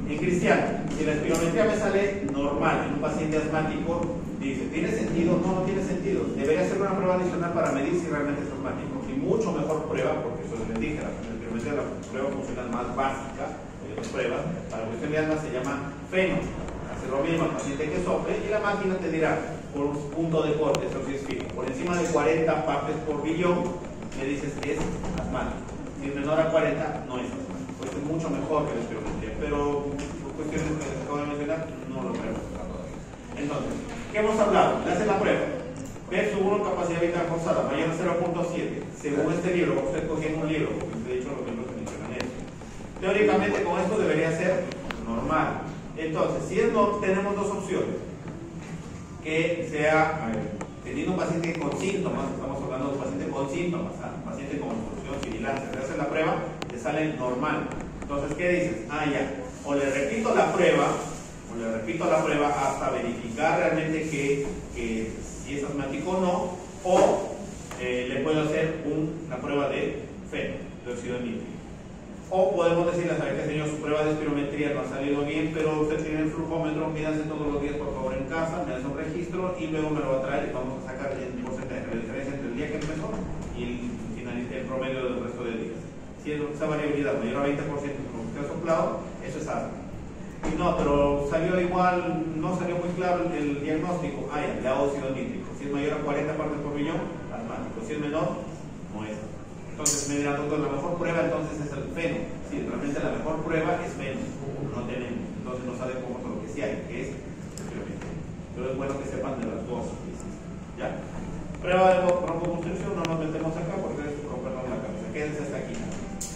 En Cristiano, si la espirometría me sale normal en un paciente asmático, dice, ¿tiene sentido? No, no tiene sentido. Debería ser una prueba adicional para medir si realmente es asmático. Y mucho mejor prueba, porque eso les dije, la espirometría es la prueba funcional más básica de las pruebas. Para cuestión de asma se llama FENO. Hace lo mismo al paciente que sopre y la máquina te dirá, por un punto de corte, eso sí es fijo, por encima de 40 partes por billón, le dices que es asmático. Si es menor a 40, no es asmático. Pues es mucho mejor que la espirometría, pero por cuestiones que les acabo de mencionar, no lo creo todavía. Entonces, ¿qué hemos hablado? Le hacen la prueba. P1 capacidad vital forzada, mayor a 0.7. Según este libro, usted cogía un libro, porque usted ha dicho los libros que mencionan eso. Teóricamente, con esto debería ser normal. Entonces, si es no, tenemos dos opciones. Que sea, teniendo un paciente con síntomas, estamos hablando de un paciente con síntomas, un paciente con obstrucción sibilancia, le hace la prueba, le sale normal. Entonces, ¿qué dices? Ya, o le repito la prueba hasta verificar realmente que si es asmático o no, o le puedo hacer la prueba de FENO, de óxido nítrico. O podemos decirle, ¿sabe qué, señor? Su prueba de espirometría no ha salido bien, pero usted tiene el flujómetro, mídase todos los días, por favor, en casa, me hace un registro y luego me lo va a traer y vamos a sacar el porcentaje, la diferencia entre el día que empezó y el promedio del resto de días. Si esa variabilidad mayor a 20% como usted ha soplado, eso es asma. Y no, pero salió igual, no salió muy claro el diagnóstico. Ya, le hago óxido nítrico. Si es mayor a 40 partes por billón, asmático. Si es menor, no es. Entonces me dirán, doctor, la mejor prueba entonces es el FENO. Sí, realmente la mejor prueba es FENO. No tenemos. Entonces no saben cómo es lo que sí hay, que es espirometría. Pero es bueno que sepan de las dos. ¿Ya? Prueba de broncoconstricción, no nos metemos acá porque es rompernos la cabeza. Quédense hasta aquí.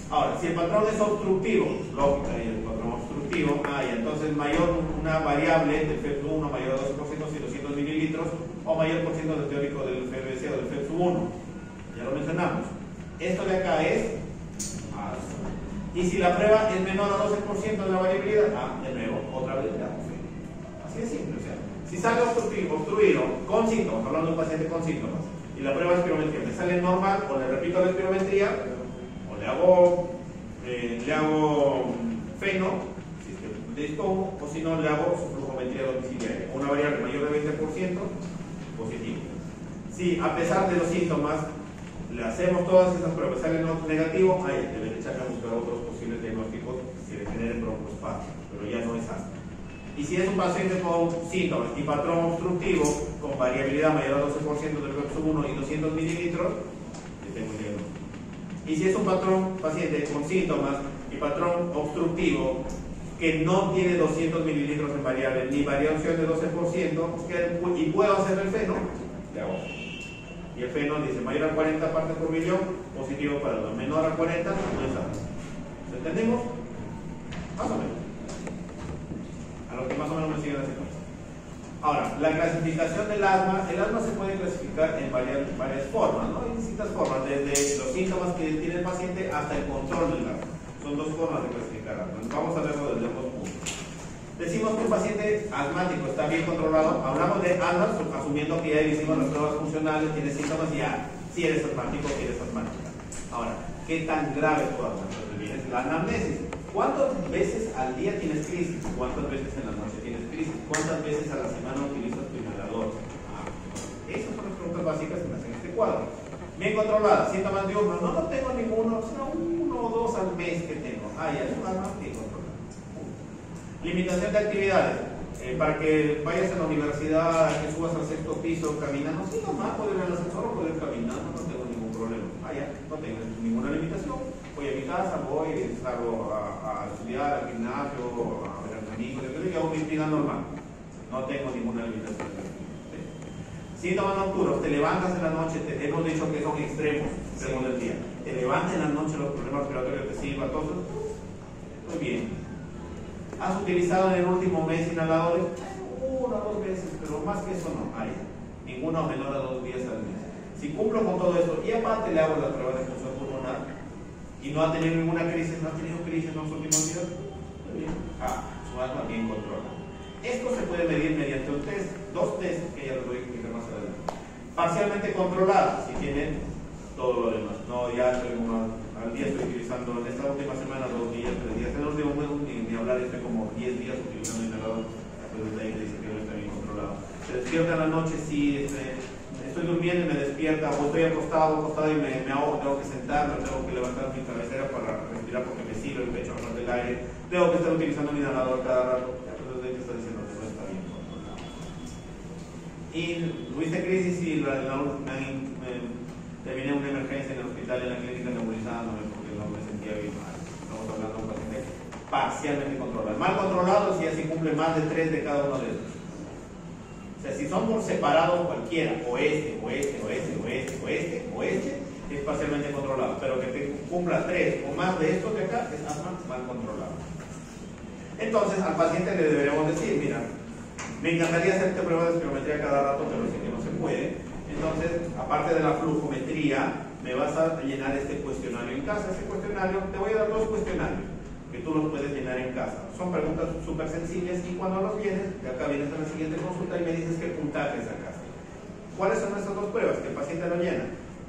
Ahora, si el patrón es obstructivo, lógica, y el patrón obstructivo, entonces una variable del FEP1 mayor a 12% si 200 mililitros o mayor por ciento del teórico del FBC o del FEP1. Ya lo mencionamos. Esto de acá es asma. Y si la prueba es menor a 12% de la variabilidad, de nuevo, otra vez le damos FENO. Así de simple. O sea, si sale obstruido, con síntomas, hablando de un paciente con síntomas, y la prueba de espirometría me sale normal, o le repito la espirometría, o le hago FENO, si es que le dispongo, o si no, le hago su flujometría domiciliaria, una variable mayor de 20%, positivo. Si a pesar de los síntomas le hacemos todas esas pruebas, salen negativos, deben echarle a buscar otros posibles diagnósticos que le generen broncoespasmo, pero ya no es asma. Y si es un paciente con síntomas y patrón obstructivo, con variabilidad mayor a 12% del FEP1 y 200 mililitros, le tengo un diagnóstico. Y si es un paciente con síntomas y patrón obstructivo que no tiene 200 mililitros en variable ni variación de 12%, y puedo hacer el FENO, le hago. Y el FENO dice mayor a 40 partes por billón, positivo para los menor a 40, no es asma. ¿Entendimos? Más o menos. A los que más o menos me siguen la secuencia. Ahora, la clasificación del asma, el asma se puede clasificar en varias formas, ¿no? Hay distintas formas, desde los síntomas que tiene el paciente hasta el control del asma. Son dos formas de clasificar asma. Vamos a verlo desde dos puntos. Decimos que un paciente asmático está bien controlado. Hablamos de asma asumiendo que ya hicimos las pruebas funcionales, tiene síntomas y ya, si eres asmático, si eres asmática. Ahora, ¿qué tan grave es tu asma? Entonces vienes la anamnesis. ¿Cuántas veces al día tienes crisis? ¿Cuántas veces en la noche tienes crisis? ¿Cuántas veces a la semana utilizas tu inhalador? Esas son las preguntas básicas que me hacen este cuadro. Bien controlada, síntomas diurnos. No tengo ninguno, sino 1 o 2 al mes que tengo. Ya es un asma bien controlada. Limitación de actividades. Para que vayas a la universidad, que subas al 6º piso caminando. Sí, nomás puedes ir al ascensor o puedes caminar, no tengo ningún problema. Ya, no tengo ninguna limitación. Voy a mi casa, salgo a estudiar, al gimnasio, a ver a mis amigos, yo hago mi vida normal. No tengo ninguna limitación. ¿Sí? Síntomas nocturnos, te levantas en la noche, hemos dicho que son extremos del día. Te levantas en la noche, los problemas respiratorios te sirvan, todo. Muy bien. ¿Has utilizado en el último mes inhaladores? 1 o 2 veces, pero más que eso no hay. Ninguno menor a 2 días al mes. Si cumplo con todo esto y aparte le hago la prueba de función pulmonar, y no ha tenido ninguna crisis, no ha tenido crisis en los últimos días, muy bien. Su asma bien controlada. Esto se puede medir mediante un test, 2 tests que ya les voy a explicar más adelante. Parcialmente controlada, si tienen todo lo demás. No, ya estoy al día estoy utilizando en esta última semana 2 días, 3 días, en los últimos meses ni hablar, estoy como 10 Pues desde ahí te dice que no está bien controlado. Se despierta en la noche, sí, estoy durmiendo y me despierta, o estoy acostado y me ahogo, tengo que sentarme, tengo que levantar mi cabecera para respirar porque me sirve el pecho a pasar del aire, tengo que estar utilizando mi inhalador cada rato. Ya, pues desde ahí te está diciendo que no está bien controlado. Y tuviste crisis y terminé una emergencia en el hospital, en la clínica, nebulizándome porque no me sentía bien mal. Estamos hablando de un paciente parcialmente controlado. Mal controlado si así cumple más de 3 de cada uno de estos. O sea, si son por separado cualquiera, o este, es parcialmente controlado. Pero que te cumpla 3 o más de estos de acá, es asma mal controlado. Entonces, al paciente le deberemos decir, mira, me encantaría hacerte pruebas de espirometría cada rato, pero sé que no se puede. Entonces, aparte de la flujometría, me vas a llenar este cuestionario en casa. Este cuestionario, te voy a dar 2 cuestionarios que tú los puedes llenar en casa. Son preguntas súper sencillas y cuando los llenes, de acá vienes a la siguiente consulta y me dices qué puntaje sacaste. ¿Cuáles son estas 2 pruebas que el paciente lo llena?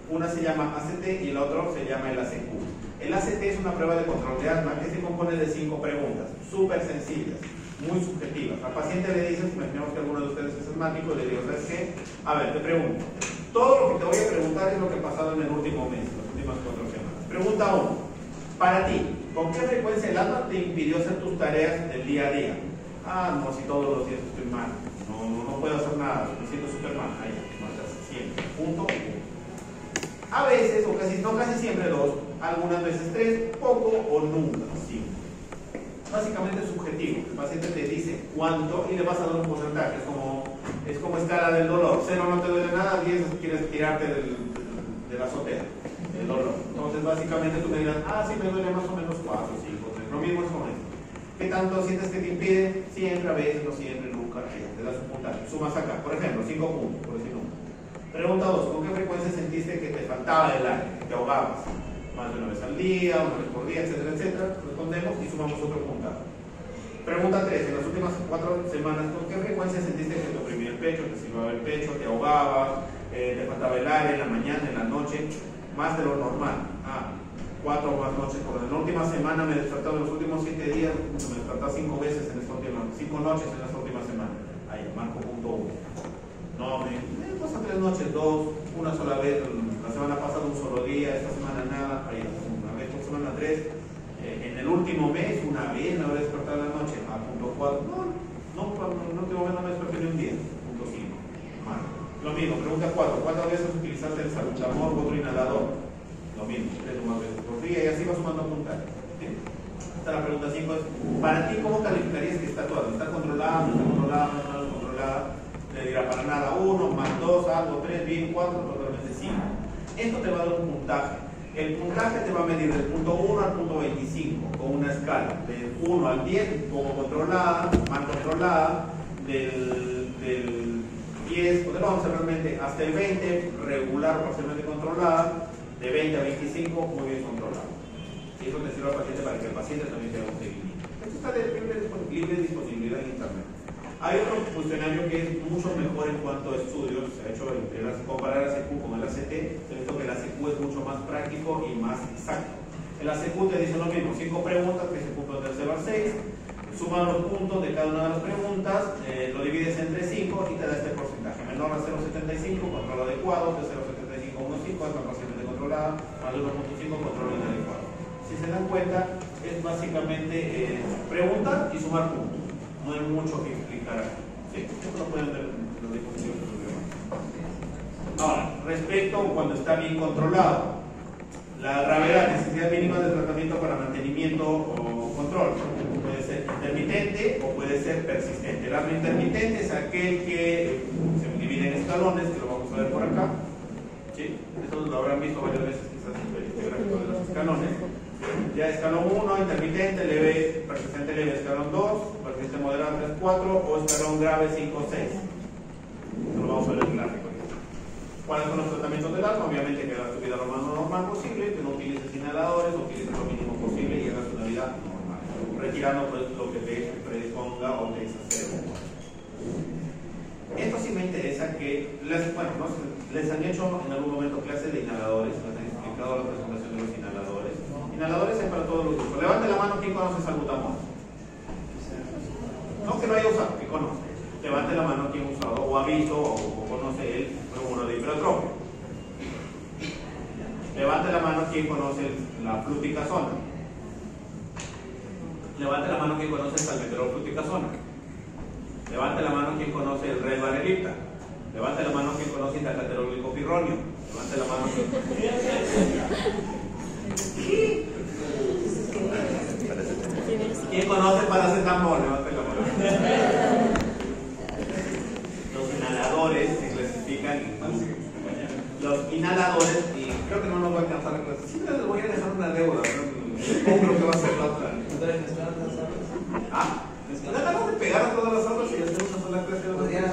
Una se llama ACT y el otro se llama el ACQ. El ACT es una prueba de control de asma que se compone de 5 preguntas, súper sencillas, muy subjetivas. Al paciente le dices, imaginemos que alguno de ustedes es asmático, y le digo, ¿sabes qué? A ver, te pregunto. Todo lo que te voy a preguntar es lo que ha pasado en el último mes, las últimas 4 semanas. Pregunta 1. Para ti, ¿con qué frecuencia el asma te impidió hacer tus tareas del día a día? Ah, no, si todos los días estoy mal. No puedo hacer nada, me siento súper mal. Ahí, marcas siempre. Punto. A veces, o casi, no casi siempre 2, algunas veces 3, poco o nunca. Sí. Básicamente es subjetivo. El paciente te dice cuánto y le vas a dar un porcentaje. Es como escala del dolor. 0 no te duele nada, 10 quieres tirarte de la azotea. El dolor. Entonces, básicamente tú me dirás, sí me duele más o menos 4, 5, 3. Lo mismo es con esto. ¿Qué tanto sientes que te impide? Siempre, a veces, no siempre, nunca. Te das un puntaje. Sumas acá. Por ejemplo, 5 puntos, por decir nunca. Pregunta 2. ¿Con qué frecuencia sentiste que te faltaba el aire? Que te ahogabas. Más de 1 vez al día, 1 vez por día, etcétera, etcétera. Respondemos y sumamos otro puntaje. Pregunta 3. En las últimas 4 semanas, ¿con qué frecuencia sentiste que te oprimía el pecho, te silbaba el pecho, te ahogabas, te faltaba el aire en la mañana, en la noche? Más de lo normal. 4 o más noches por la última semana me he despertado en los últimos 7 días, me he despertado 5 veces en esta última, 5 noches en esta última semana. Ahí, marco punto 1. No, me pasan 3 noches, 2, una sola vez, la semana pasada un solo día, esta semana nada, ahí, una vez por semana 3, en el último mes una vez me habré despertado en la noche, punto 4, no, en el último mes no me desperté ni un día, punto 5, marco. Lo mismo, pregunta 4. ¿Cuántas veces utilizaste el salbutamol u otro inhalador? Lo mismo, 3 o más veces por día y así va sumando puntajes. ¿Sí? Esta la pregunta 5 es, para ti, ¿cómo calificarías que está toda? ¿Está controlada? ¿No está controlada? ¿No está controlada? Le dirá para nada 1, más 2, algo, 3, bien, 4, totalmente 5. Esto te va a dar un puntaje. El puntaje te va a medir del punto 1 al punto 25 con una escala. Del 1 al 10, poco controlada, mal controlada, del 10 o del 11 realmente hasta el 20, regular o parcialmente controlada, de 20 a 25, muy bien controlada. Y eso te sirve al paciente para que el paciente también tenga un seguimiento. Esto está de libre disponibilidad en internet. Hay otro cuestionario que es mucho mejor en cuanto a estudios. Se ha hecho comparar el ACQ con el ACT. Se ha visto que el ACQ es mucho más práctico y más exacto. El ACQ te dice lo mismo: 5 preguntas que se cumplen del 0 al 6. Suman los puntos de cada una de las preguntas, lo divides entre 5 y te da este porcentaje. Menor a 0,75, control adecuado; de 0,75 a 1,5, es parcialmente controlada; más de 1,5, control inadecuado. Si se dan cuenta, es básicamente preguntar y sumar puntos. No hay mucho que explicar aquí. ¿Sí? Esto lo pueden ver en los dispositivos de estudio. Ahora, respecto a cuando está bien controlado, la gravedad, necesidad mínima de tratamiento para mantenimiento o control. Puede ser intermitente o puede ser persistente. El asma intermitente es aquel que se divide en escalones, que lo vamos a ver por acá. ¿Sí? Esto lo habrán visto varias veces, quizás este gráfico de los escalones. Ya escalón 1, intermitente, leve, persistente leve, escalón 2, persistente moderado 3, 4 o escalón grave 5, 6. Esto lo vamos a ver en el gráfico. ¿Cuáles son los tratamientos del asma? Obviamente que hagas tu vida lo más normal posible, que no utilices inhaladores, utilices lo mínimo posible y hagas una vida normal, retirando pues lo que te predisponga o te exacerbe. Esto sí me interesa que, les han hecho en algún momento clases de inhaladores, les han explicado la presentación de los inhaladores. Inhaladores es para todos los grupos. Levante la mano quien conoce salbutamol. No que lo haya usado, que conozca. quien conoce la fluticasona. Levante la mano quien conoce el salmeterol fluticasona. Levante la mano quien conoce el relvanelipta. Levante la mano quien conoce el dacaterol glicopirronio. Levante la mano quien... ¿Quién conoce paracetamol? Levante la mano. Los inhaladores se clasifican en los inhaladores, y creo que no nos va a alcanzar la clase. Siempre les voy a dejar una deuda, ¿no? Creo que va a ser la otra. Ah, tratamos de pegar a todas las aulas y hacer una sola clase de dos horas.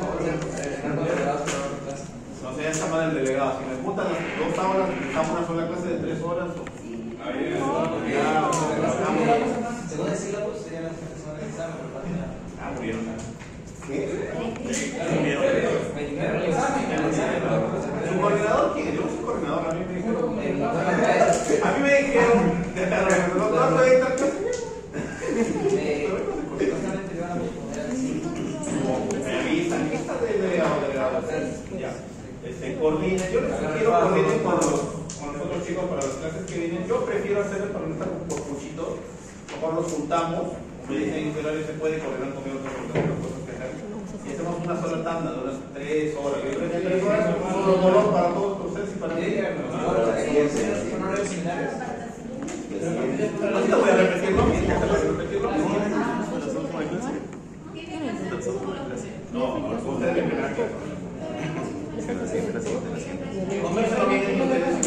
No sé, esa madre del delegado. Si me juntan las 2 horas, necesitamos una sola clase de 3 horas. Según el sílabo, sería la semana de examen. Murieron. ¿Qué? ¿Su coordinador quién? Yo no soy coordinador, a mí me dijeron. Me avisan, ¿qué está de delegado? Ya. Coordinen, yo les sugiero coordinen con los otros chicos para las clases que vienen. Yo prefiero hacerlo para no estar por puchitos. Mejor los juntamos. Me dicen en qué horario se puede coordinar conmigo otras cosas que hacer. Y hacemos una sola tanda de unas 3 horas. Yo creo que 3 horas es un dolor para todos ustedes y para mí. No voy a repetirlo. No, ustedes me verán que conversen bien entre ustedes y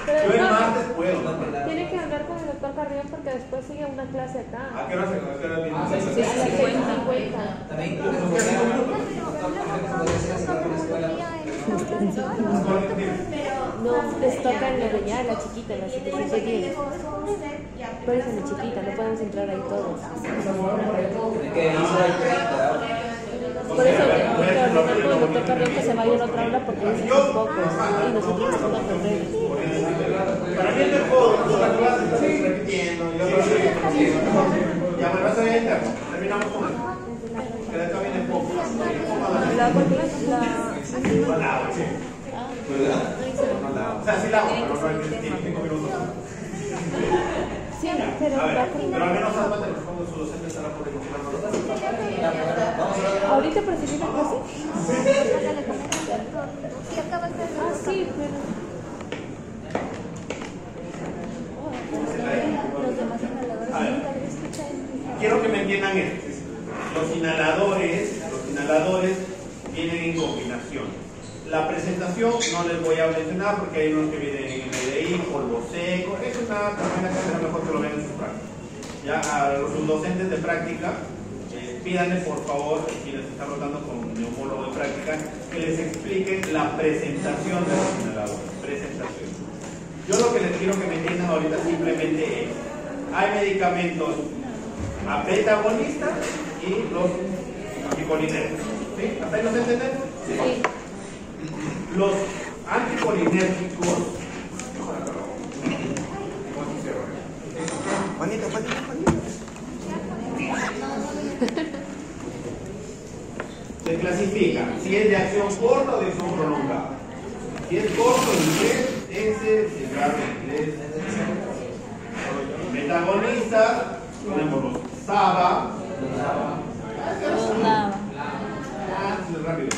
yo el martes puedo. Tiene que hablar con el doctor Carrión porque después sigue una clase acá. ¿A qué hora se viene? A las 6:50. No, les toca en la ya, la chiquita, la 710. Por eso la chiquita, no podemos entrar ahí todos. Por eso coordinamos con el doctor Carrión que se vaya a la otra aula porque es pocos y nosotros estamos con reglas. Para mí es mejor, la clase está repitiendo, yo lo estoy repitiendo. Ya me vas a entrar, terminamos con eso. Que de acá viene poco. O sea, sí la hago, pero no tiene 5 minutos. Sí, pero a ver, pero al menos cuando su docente estará por recuperarnos. ¿Ahorita para seguir la clase? Ah, sí, pero... A ver, quiero que me entiendan esto. Los inhaladores vienen en combinación. La presentación no les voy a mencionar porque hay unos que vienen en MDI, polvo seco. Es una carrera que será mejor que lo vean en sus prácticas. Ya a los docentes de práctica, pídanle por favor, quienes están rotando con neumólogo de práctica, que les expliquen la presentación de los inhaladores. Presentación. Yo lo que les quiero que me entiendan ahorita simplemente es, hay medicamentos beta-agonistas y los anticolinérgicos. ¿Sí? ¿Hasta ahí nos entendemos? Sí. Los anticolinérgicos. Juanita. Se clasifica si es de acción corta o de acción prolongada. Si es corto en inglés, ese es grave en inglés. Metagonistas, tenemos los SABA. Rápido.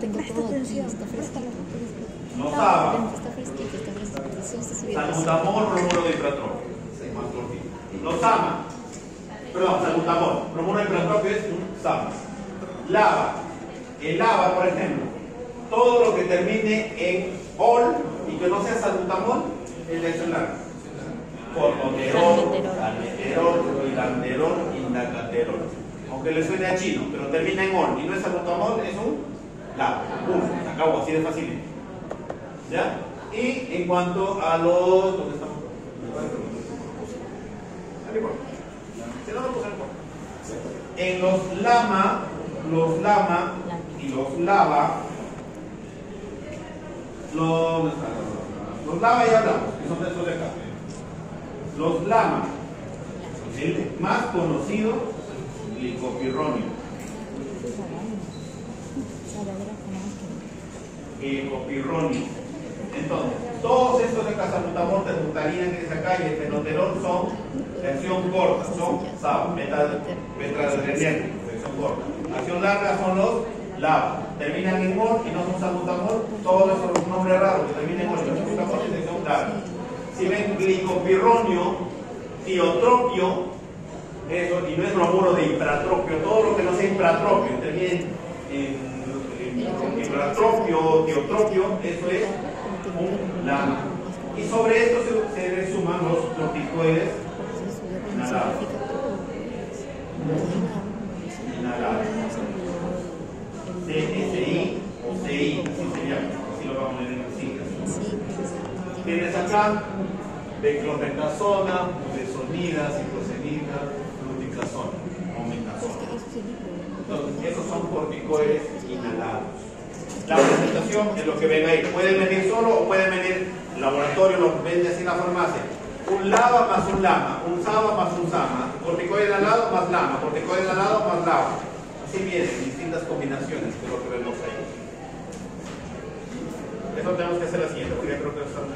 Tengo todo aquí, está fresca. No SABA. Está fresquito. Salbutamol, bromuro de hipratropio. Más cortito. Los SAMA. Perdón, salbutamol. Bromuro de hipratropio es un SAMA. LABA. El LABA, por ejemplo, todo lo que termine en OL y que no sea salbutamol es de acción larga. Cortoterol, salmeterol, hilanderol, indacaterol. Aunque le suene a chino, pero termina en OL y no es salbutamol, es un LABA. Se acabó, así de fácil. ¿Ya? Y en cuanto a los... ¿Dónde estamos? Si no, no puse el cuarto. En los LAMA y los LABA, los LABA ya hablamos, que son de estos de acá. Los LAMA, el más conocido, glicopirronio. Glicopironio. Entonces, todos estos de casabutamol, terbutaline que dice acá y el fenoterol son de acción corta, son SAB, betadrenérgicos, de acción corta. Acción larga son los LAB, terminan en mol y no son salbutamol, todo eso es un nombre raro que termina en mol, salbutamol es de acción larga. Si ven glicopironio, tiotropio, eso, y no es bromuro de hipratropio, todo lo que no sea hipratropio, termina en hipratropio, tiotropio, eso es un LAMA. Y sobre esto se le suman los corticoides inhalados. CSI o CI, así se llama, así lo vamos a leer en las siglas. Tienes acá beclomethasona, budesonida, ciclosenida, fluticasona, omeprazona. Entonces, esos son corticoides inhalados. La presentación es lo que ven ahí. Pueden venir solo o pueden venir en laboratorio, lo vende así en la farmacia. Un LABA más un LAMA, un SABA más un SAMA, corticoide inhalado más LAMA, corticoide inhalado más LABA. Así vienen, distintas combinaciones, que es lo que vemos ahí. Eso tenemos que hacer la siguiente, porque ya creo que estamos...